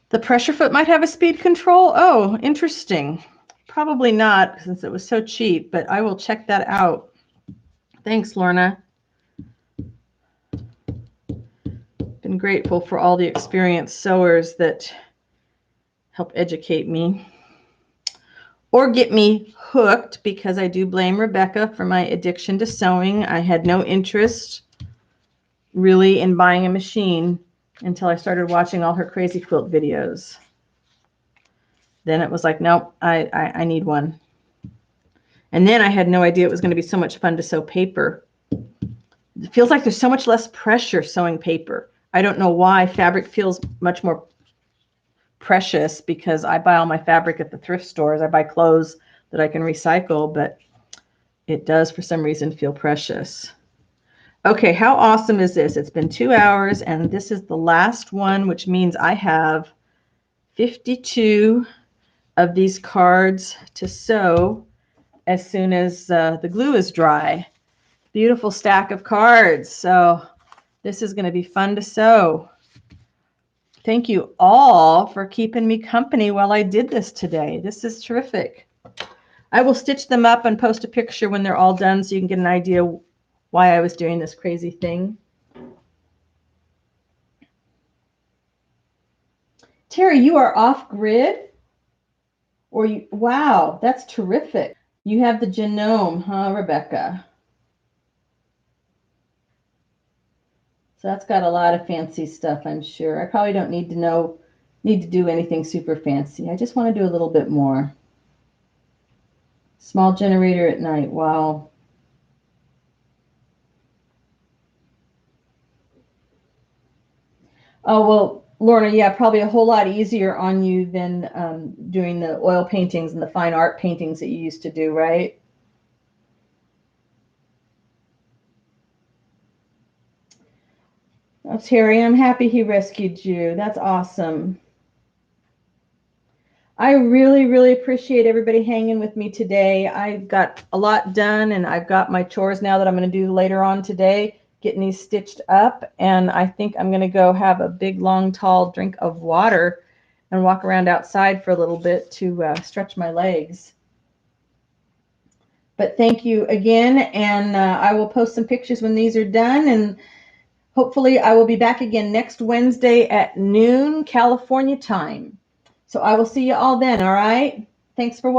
The pressure foot might have a speed control. Oh, interesting. Probably not, since it was so cheap, but I will check that out. Thanks, Lorna. Been grateful for all the experienced sewers that help educate me or get me hooked, because I do blame Rebecca for my addiction to sewing. I had no interest really in buying a machine until I started watching all her crazy quilt videos. Then it was like, nope, I need one. And then I had no idea it was going to be so much fun to sew paper. It feels like there's so much less pressure sewing paper. I don't know why. Fabric feels much more precious because I buy all my fabric at the thrift stores. I buy clothes that I can recycle, but it does for some reason feel precious. Okay, how awesome is this? It's been 2 hours and this is the last one, which means I have 52 of these cards to sew as soon as the glue is dry. Beautiful stack of cards. So this is going to be fun to sew. Thank you all for keeping me company while I did this today. This is terrific. I will stitch them up and post a picture when they're all done so you can get an idea why I was doing this crazy thing. Terry, you are off grid? Or you, wow, that's terrific. You have the genome, huh, Rebecca? So that's got a lot of fancy stuff, I'm sure. I probably don't need to do anything super fancy. I just want to do a little bit more. Small generator at night. Wow. Oh, well, Lorna, yeah, probably a whole lot easier on you than doing the oil paintings and the fine art paintings that you used to do, right? Oh, Terry, I'm happy he rescued you. That's awesome. I really, really appreciate everybody hanging with me today. I've got a lot done, and I've got my chores now that I'm going to do later on today, getting these stitched up. And I think I'm going to go have a big, long, tall drink of water and walk around outside for a little bit to stretch my legs. But thank you again, and I will post some pictures when these are done, and hopefully I will be back again next Wednesday at noon California time. So I will see you all then, all right? Thanks for watching.